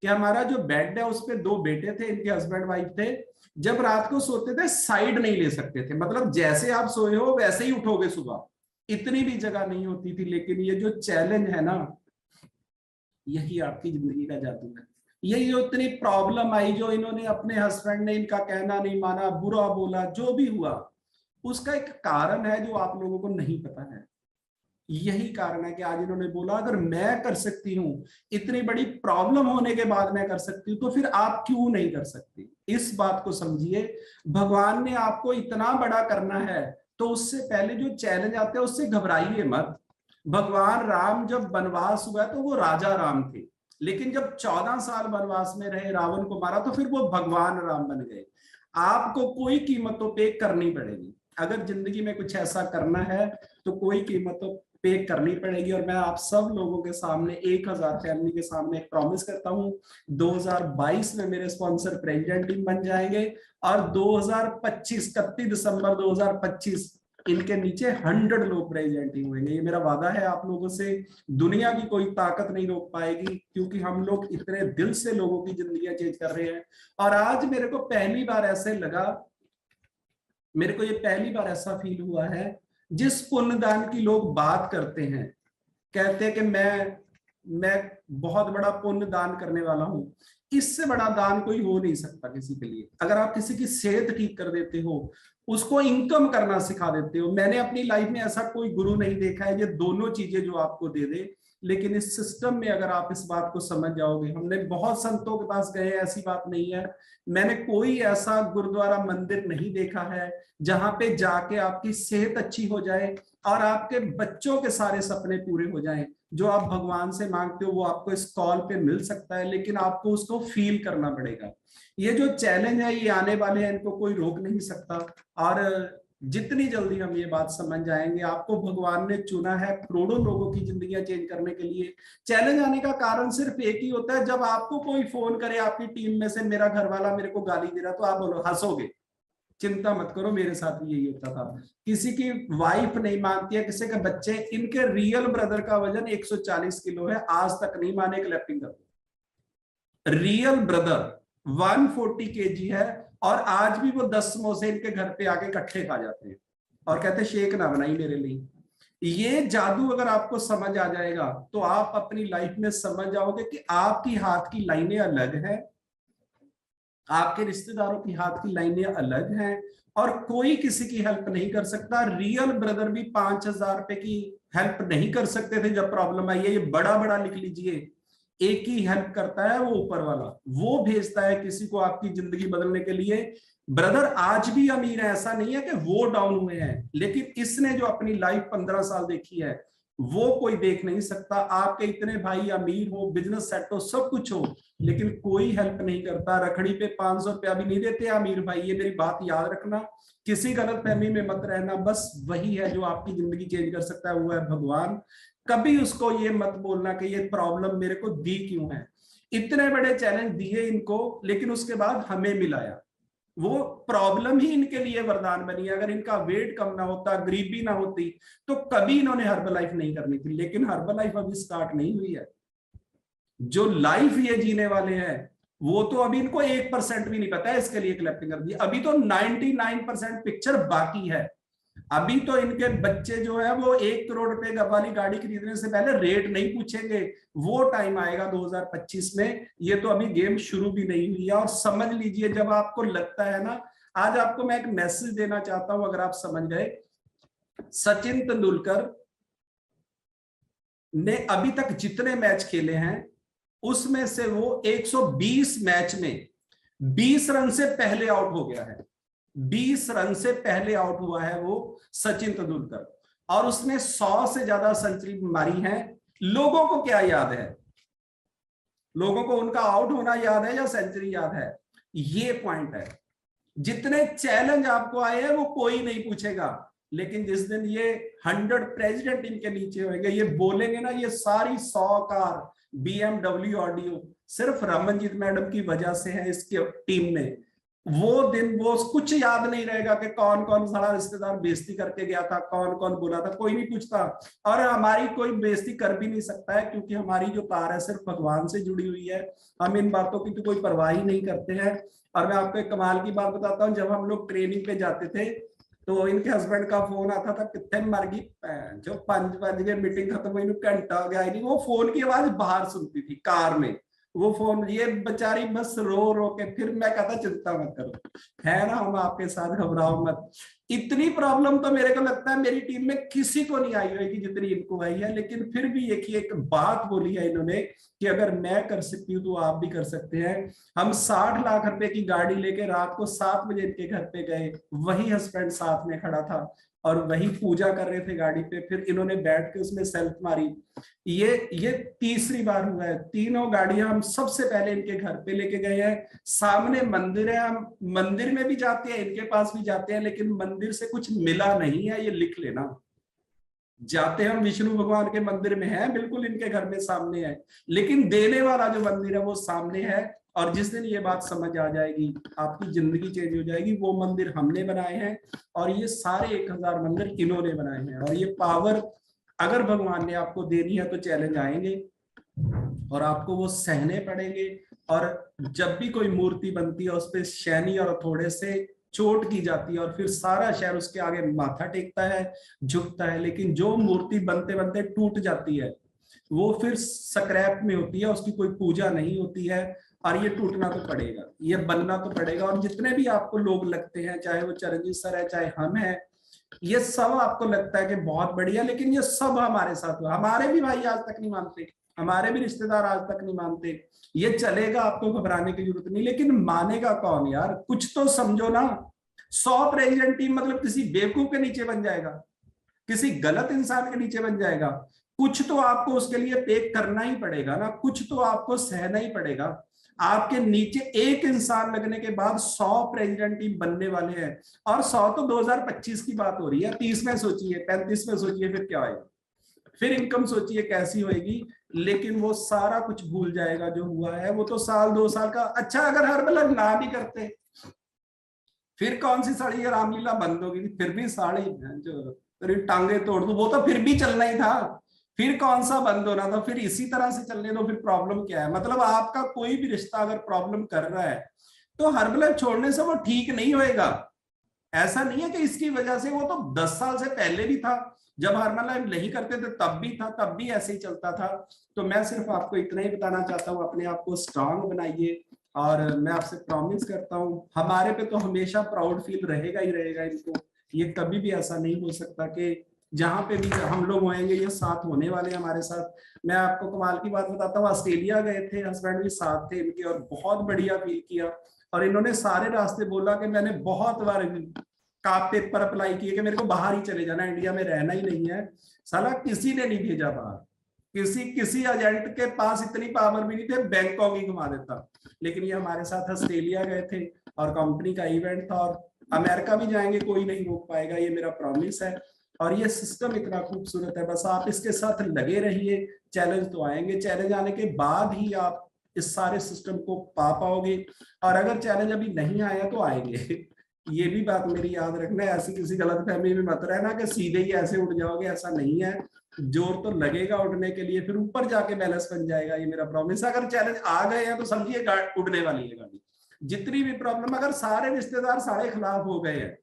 कि हमारा जो बेड है उस पे 2 बेटे थे, इनके हस्बैंड वाइफ थे, जब रात को सोते थे साइड नहीं ले सकते थे, मतलब जैसे आप सोए हो वैसे ही उठोगे सुबह, इतनी भी जगह नहीं होती थी। लेकिन ये जो चैलेंज है ना, यही आपकी जिंदगी का जादू है। यही जो इतनी प्रॉब्लम आई, जो इन्होंने अपने हस्बैंड ने इनका कहना नहीं माना, बुरा बोला, जो भी हुआ, उसका एक कारण है जो आप लोगों को नहीं पता है। यही कारण है कि आज इन्होंने बोला अगर मैं कर सकती हूँ, इतनी बड़ी प्रॉब्लम होने के बाद मैं कर सकती हूँ, तो फिर आप क्यों नहीं कर सकती। इस बात को समझिए, भगवान ने आपको इतना बड़ा करना है तो उससे पहले जो चैलेंज आते हैं उससे घबराइए मत। भगवान राम जब वनवास हुआ तो वो राजा राम थे, लेकिन जब 14 साल वनवास में रहे, रावण को मारा, तो फिर वो भगवान राम बन गए। आपको कोई कीमतों पे करनी पड़ेगी, अगर जिंदगी में कुछ ऐसा करना है तो कोई कीमतों पे करनी पड़ेगी। और मैं आप सब लोगों के सामने 1000 फैमिली के सामने एक प्रॉमिस करता हूं, 2022 में मेरे स्पॉन्सर प्रेसिडेंट टीम बन जाएंगे और 2025 31 दिसंबर 2025 इनके नीचे 100 लोग प्रेसिडेंट टीम होंगे। ये मेरा वादा है आप लोगों से, दुनिया की कोई ताकत नहीं रोक पाएगी, क्योंकि हम लोग इतने दिल से लोगों की जिंदगियां चेंज कर रहे हैं। और आज मेरे को पहली बार ऐसे लगा, मेरे को ये पहली बार ऐसा फील हुआ है, जिस पुण्यदान की लोग बात करते हैं, कहते हैं कि मैं बहुत बड़ा पुण्य दान करने वाला हूं, इससे बड़ा दान कोई हो नहीं सकता किसी के लिए। अगर आप किसी की सेहत ठीक कर देते हो, उसको इनकम करना सिखा देते हो, मैंने अपनी लाइफ में ऐसा कोई गुरु नहीं देखा है ये दोनों चीजें जो आपको दे दे। लेकिन इस सिस्टम में अगर आप इस बात को समझ जाओगे, हमने बहुत संतों के पास गए, ऐसी बात नहीं है, मैंने कोई ऐसा गुरुद्वारा मंदिर नहीं देखा है जहां पे जाके आपकी सेहत अच्छी हो जाए और आपके बच्चों के सारे सपने पूरे हो जाएं। जो आप भगवान से मांगते हो वो आपको इस कॉल पे मिल सकता है, लेकिन आपको उसको फील करना पड़ेगा। ये जो चैलेंज है ये आने वाले हैं, इनको कोई रोक नहीं सकता। और जितनी जल्दी हम ये बात समझ जाएंगे, आपको भगवान ने चुना है करोड़ों लोगों की जिंदगियां चेंज करने के लिए। चैलेंज आने का कारण सिर्फ एक ही होता है, जब आपको कोई फोन करे आपकी टीम में से, मेरा घर वाला मेरे को गाली दे रहा, तो आप बोलो हंसोगे, चिंता मत करो, मेरे साथ भी यही होता था। किसी की वाइफ नहीं मानती है, किसी के बच्चे, इनके रियल ब्रदर का वजन 140 किलो है, आज तक नहीं माने, क्लैपिंग कर। रियल ब्रदर 140 kg है और आज भी वो 10 समोसे इनके घर पे आके इकट्ठे खा जाते हैं और कहते हैं शेक ना बनाई मेरे लिए। ये जादू अगर आपको समझ आ जाएगा तो आप अपनी लाइफ में समझ जाओगे कि आपकी हाथ की लाइनें अलग हैं, आपके रिश्तेदारों की हाथ की लाइनें अलग हैं और कोई किसी की हेल्प नहीं कर सकता। रियल ब्रदर भी 5000 रुपए की हेल्प नहीं कर सकते थे जब प्रॉब्लम आई है। ये बड़ा बड़ा लिख लीजिए, एक ही हेल्प करता है, वो ऊपर वाला, वो भेजता है किसी को आपकी जिंदगी बदलने के लिए। ब्रदर आज भी अमीर है, ऐसा नहीं है कि वो डाउन हुए हैं, लेकिन इसने जो अपनी लाइफ 15 साल देखी है वो कोई देख नहीं सकता। आपके इतने भाई अमीर हो, बिजनेस सेट हो, सब कुछ हो, लेकिन कोई हेल्प नहीं करता। रखड़ी पे 500 रुपया भी नहीं देते अमीर भाई, ये मेरी बात याद रखना, किसी गलत फहमी में मत रहना। बस वही है जो आपकी जिंदगी चेंज कर सकता है, वो है भगवान। कभी उसको ये मत बोलना कि ये प्रॉब्लम मेरे को दी क्यों है। इतने बड़े चैलेंज दिए इनको, लेकिन उसके बाद हमें मिलाया, वो प्रॉब्लम ही इनके लिए वरदान बनी। अगर इनका वेट कम ना होता, गरीबी ना होती, तो कभी इन्होंने हर्बल लाइफ नहीं करनी थी। लेकिन हर्बल लाइफ अभी स्टार्ट नहीं हुई है। जो लाइफ ये जीने वाले हैं वो तो अभी इनको 1% भी नहीं पता है, इसके लिए क्लैपिंग कर दी। अभी तो 99% पिक्चर बाकी है। अभी तो इनके बच्चे जो है वो 1 करोड़ रुपए वाली गाड़ी खरीदने से पहले रेट नहीं पूछेंगे, वो टाइम आएगा 2025 में। ये तो अभी गेम शुरू भी नहीं हुई है। और समझ लीजिए, जब आपको लगता है ना, आज आपको मैं एक मैसेज देना चाहता हूं, अगर आप समझ गए, सचिन तेंदुलकर ने अभी तक जितने मैच खेले हैं उसमें से वो 120 मैच में 20 रन से पहले आउट हो गया है। 20 रन से पहले आउट हुआ है वो सचिन तेंदुलकर, और उसने 100 से ज्यादा सेंचुरी मारी है। लोगों को क्या याद है? लोगों को उनका आउट होना याद है या सेंचुरी याद है? ये पॉइंट है। जितने चैलेंज आपको आए हैं वो कोई नहीं पूछेगा, लेकिन जिस दिन ये 100 प्रेसिडेंट इनके नीचे होंगे, ये बोलेंगे ना, ये सारी 100 कार BMW ऑडियो सिर्फ रमनजीत मैडम की वजह से है इसके टीम में। वो दिन वो कुछ याद नहीं रहेगा कि कौन कौन सारा रिश्तेदार बेइज्जती करके गया था, कौन कौन बोला था, कोई नहीं पूछता। और हमारी कोई बेइज्जती कर भी नहीं सकता है, क्योंकि हमारी जो तार है सिर्फ भगवान से जुड़ी हुई है। हम इन बातों की तो कोई परवाह ही नहीं करते हैं। और मैं आपको एक कमाल की बात बताता हूँ, जब हम लोग ट्रेनिंग पे जाते थे तो इनके हस्बैंड का फोन आता था, कितने मर गई जो 5 बजे मीटिंग खत्म हुई, घंटा हो गया नहीं। वो फोन की आवाज बाहर सुनती थी कार में, वो फोन, ये बेचारी बस रो रो के, फिर मैं कहता चिंता मत करो, है ना, हम आपके साथ, घबराओ मत। इतनी प्रॉब्लम तो मेरे को लगता है मेरी टीम में किसी को नहीं आई होगी जितनी इनको आई है। लेकिन फिर भी एक बात बोली है इन्होंने कि अगर मैं कर सकती हूँ तो आप भी कर सकते हैं। हम 60 लाख रुपए की गाड़ी लेके रात को 7 बजे इनके घर पे गए, वही हस्बैंड साथ में खड़ा था और वही पूजा कर रहे थे गाड़ी पे, फिर इन्होंने बैठ के उसमें सेल्फ मारी। ये तीसरी बार हुआ है। तीनों गाड़ियां हम सबसे पहले इनके घर पे लेके गए हैं। सामने मंदिर है, हम मंदिर में भी जाते हैं, इनके पास भी जाते हैं, लेकिन मंदिर से कुछ मिला नहीं है, ये लिख लेना। जाते हम विष्णु भगवान के मंदिर में है, बिल्कुल इनके घर में सामने है, लेकिन देने वाला जो मंदिर है वो सामने है। और जिस दिन ये बात समझ आ जाएगी, आपकी जिंदगी चेंज हो जाएगी। वो मंदिर हमने बनाए हैं और ये सारे 1000 मंदिर इन्होंने बनाए हैं। और ये पावर अगर भगवान ने आपको देनी है तो चैलेंज आएंगे और आपको वो सहने पड़ेंगे। और जब भी कोई मूर्ति बनती है उस पर शैनी और थोड़े से चोट की जाती है और फिर सारा शहर उसके आगे माथा टेकता है, झुकता है। लेकिन जो मूर्ति बनते बनते टूट जाती है वो फिर स्क्रैप में होती है, उसकी कोई पूजा नहीं होती है। और ये टूटना तो पड़ेगा, ये बनना तो पड़ेगा। और जितने भी आपको लोग लगते हैं, चाहे वो चरणजीत सर है, चाहे हम हैं, ये सब आपको लगता है कि बहुत बढ़िया, लेकिन ये सब हमारे साथ हुआ। हमारे भी भाई आज तक नहीं मानते, हमारे भी रिश्तेदार आज तक नहीं मानते। ये चलेगा, आपको घबराने की जरूरत नहीं, लेकिन मानेगा कौन यार? कुछ तो समझो ना। 100 प्रेसिडेंट टीम मतलब किसी बेवकूफ के नीचे बन जाएगा, किसी गलत इंसान के नीचे बन जाएगा? कुछ तो आपको उसके लिए पे करना ही पड़ेगा ना, कुछ तो आपको सहना ही पड़ेगा। आपके नीचे एक इंसान लगने के बाद 100 प्रेसिडेंट टीम बनने वाले हैं। और 100 तो 2025 की बात हो रही है, 30 में सोचिए, 35 में सोचिए, फिर क्या होगा? फिर इनकम सोचिए कैसी होएगी। लेकिन वो सारा कुछ भूल जाएगा जो हुआ है। वो तो साल 2 साल का। अच्छा, अगर हर बलग ना भी करते फिर कौन सी साड़ी रामलीला बंद होगी? फिर भी साड़ी जो टांगे तोड़ दो, वो तो फिर भी चलना ही था। फिर कौन सा बंद होना था? फिर इसी तरह से चलने दो। फिर प्रॉब्लम क्या है? मतलब आपका कोई भी रिश्ता अगर प्रॉब्लम कर रहा है तो हर्बल छोड़ने से वो ठीक नहीं होएगा। ऐसा नहीं है कि इसकी वजह से, वो तो 10 साल से पहले भी था, जब हर्बल नहीं करते थे तब भी था, तब भी ऐसे ही चलता था। तो मैं सिर्फ आपको इतना ही बताना चाहता हूँ, अपने आप को स्ट्रांग बनाइए। और मैं आपसे प्रॉमिस करता हूँ हमारे पे तो हमेशा प्राउड फील रहेगा ही रहेगा इनको। ये कभी भी ऐसा नहीं हो सकता कि जहां पे भी हम लोग होंगे ये साथ होने वाले हैं हमारे साथ। मैं आपको कमाल की बात बताता हूँ, ऑस्ट्रेलिया गए थे, हस्बैंड भी साथ थे इनके, और बहुत बढ़िया फील किया। और इन्होंने सारे रास्ते बोला कि मैंने बहुत बार का पेपर अप्लाई किए कि मेरे को बाहर ही चले जाना, इंडिया में रहना ही नहीं है। साला किसी ने नहीं भेजा बाहर, किसी एजेंट के पास इतनी पावर भी नहीं थे, बैंकॉक ही घुमा देता। लेकिन ये हमारे साथ ऑस्ट्रेलिया गए थे और कंपनी का इवेंट था। और अमेरिका भी जाएंगे, कोई नहीं रोक पाएगा, ये मेरा प्रॉमिस है। और ये सिस्टम इतना खूबसूरत है, बस आप इसके साथ लगे रहिए। चैलेंज तो आएंगे, चैलेंज आने के बाद ही आप इस सारे सिस्टम को पा पाओगे। और अगर चैलेंज अभी नहीं आया तो आएंगे। ये भी बात मेरी याद रखना है, ऐसी किसी गलतफहमी में मत रहना कि सीधे ही ऐसे उड़ जाओगे, ऐसा नहीं है। जोर तो लगेगा उड़ने के लिए, फिर ऊपर जाके बैलेंस बन जाएगा, ये मेरा प्रॉमिस है। अगर चैलेंज आ गए हैं तो समझिए उड़ने वाली है गाड़ी। जितनी भी प्रॉब्लम, अगर सारे रिश्तेदार सारे खिलाफ हो गए हैं,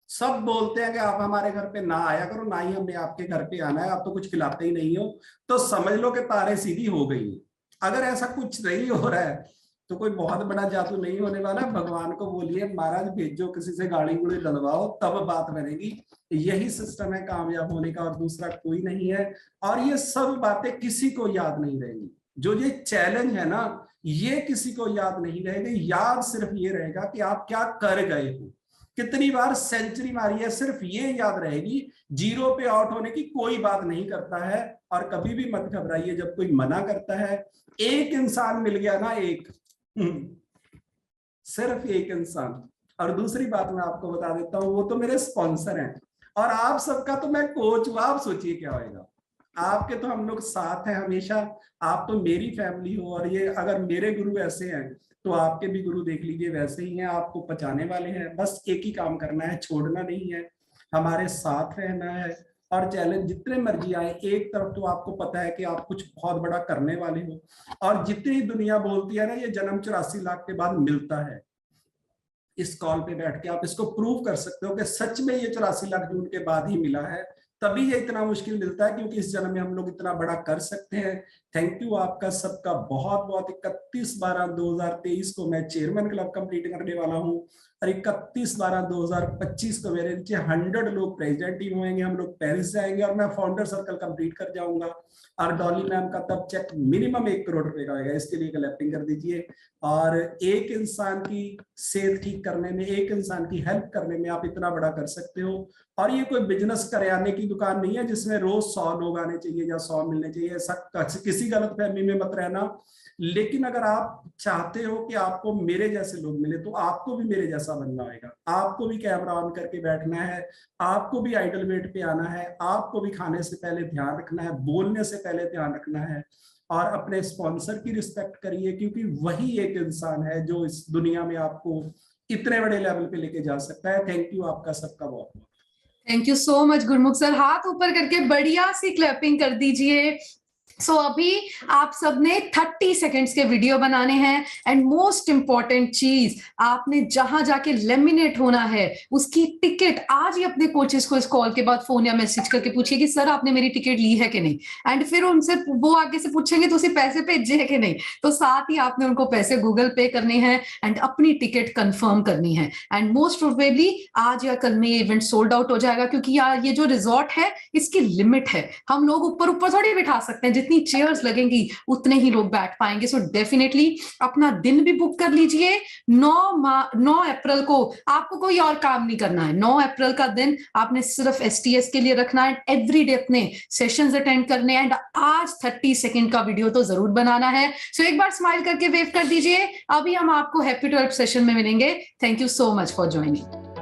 सब बोलते हैं कि आप हमारे घर पे ना आया करो, ना ही हमने आपके घर पे आना है, आप तो कुछ खिलाते ही नहीं हो, तो समझ लो कि तारे सीधी हो गई है। अगर ऐसा कुछ नहीं हो रहा है तो कोई बहुत बड़ा जादू नहीं होने वाला। भगवान को बोलिए महाराज भेजो, किसी से गाड़ी गुड़ी डलवाओ, तब बात बनेगी। यही सिस्टम है कामयाब होने का, और दूसरा कोई नहीं है। और ये सब बातें किसी को याद नहीं रहेंगी। जो ये चैलेंज है ना, ये किसी को याद नहीं रहेगा। याद सिर्फ ये रहेगा कि आप क्या कर गए हो। कितनी बार सेंचुरी मारी है, सिर्फ ये याद रहेगी, 0 पे आउट होने की कोई बात नहीं करता है। और कभी भी मत घबराइए जब कोई मना करता है। एक इंसान मिल गया ना, एक, सिर्फ एक इंसान। और दूसरी बात मैं आपको बता देता हूं, वो तो मेरे स्पॉन्सर हैं और आप सबका तो मैं कोच हूं। आप सोचिए क्या होएगा, आपके तो हम लोग साथ हैं हमेशा, आप तो मेरी फैमिली हो। और ये अगर मेरे गुरु ऐसे हैं तो आपके भी गुरु देख लीजिए वैसे ही हैं, आपको पचाने वाले हैं। बस एक ही काम करना है, छोड़ना नहीं है, हमारे साथ रहना है। और चैलेंज जितने मर्जी आए, एक तरफ तो आपको पता है कि आप कुछ बहुत बड़ा करने वाले हो, और जितनी दुनिया बोलती है ना ये जन्म 84 लाख के बाद मिलता है, इस कॉल पे बैठ के आप इसको प्रूव कर सकते हो कि सच में ये 84 लाख जून के बाद ही मिला है। तभी ये इतना मुश्किल मिलता है, क्योंकि इस जन्म में हम लोग इतना बड़ा कर सकते हैं। थैंक यू आपका सबका बहुत बहुत। 31/12/2023 को मैं चेयरमैन क्लब कंप्लीट करने वाला हूं, और 31/12/2025 को मेरे नीचे 100 लोग प्रेसिडेंट टीम होंगे। हम लोग पेरिस जाएंगे और मैं फाउंडर सर्कल कंप्लीट कर जाऊंगा। और डॉली मैम का तब चेक मिनिमम 1 करोड़ रुपए का होगा, इसके लिए क्लैपिंग कर दीजिए। और एक इंसान की सेहत ठीक करने में, एक इंसान की हेल्प करने में आप इतना बड़ा कर सकते हो। और ये कोई बिजनेस करियाने की दुकान नहीं है जिसमें रोज 100 लोग आने चाहिए या 100 मिलने चाहिए, ऐसा किसी गलत फहमी में मत रहना। लेकिन अगर आप चाहते हो कि आपको मेरे जैसे लोग मिले तो आपको भी मेरे जैसा बनना होगा, आपको भी कैमरा ऑन करके बैठना है, आपको भी आइडल वेट पे आना है, आपको भी खाने से पहले ध्यान रखना है, बोलने से पहले ध्यान रखना है। और अपने स्पॉन्सर की रिस्पेक्ट करिए, क्योंकि वही एक इंसान है जो इस दुनिया में आपको इतने बड़े लेवल पे लेके जा सकता है। थैंक यू आपका सबका बहुत बहुत। Thank you so much Gurmukh sir, हाथ ऊपर करके बढ़िया सी क्लैपिंग कर दीजिए। सो अभी आप सबने 30 सेकेंड्स के वीडियो बनाने हैं, एंड मोस्ट इंपॉर्टेंट चीज, आपने जहां जाके लेमिनेट होना है उसकी टिकट आज ही अपने कोचेस को इस कॉल के बाद फोन या मैसेज करके पूछिए कि सर आपने मेरी टिकट ली है कि नहीं। एंड फिर उनसे वो आगे से पूछेंगे तो उसे पैसे भेजे है कि नहीं, तो साथ ही आपने उनको पैसे गूगल पे करने हैं एंड अपनी टिकट कंफर्म करनी है। एंड मोस्ट प्रोबेबली आज या कल में ये इवेंट सोल्ड आउट हो जाएगा, क्योंकि यार ये जो रिजॉर्ट है इसकी लिमिट है, हम लोग ऊपर ऊपर थोड़ी बिठा सकते हैं, जितनी चेयर्स लगेंगी उतने ही लोग बैठ पाएंगे। सो डेफिनेटली अपना दिन भी बुक कर लीजिए। 9 अप्रैल को आपको कोई और काम नहीं करना है। 9 अप्रैल का दिन आपने सिर्फ STS के लिए रखना है, एवरीडे अपने सेशंस अटेंड करने हैं, एंड आज 30 सेकंड का वीडियो तो जरूर बनाना है। सो एक बार स्माइल करके वेव कर दीजिए। अभी हम आपको हैप्पी 12 सेशन में मिलेंगे। Thank you so much for joining.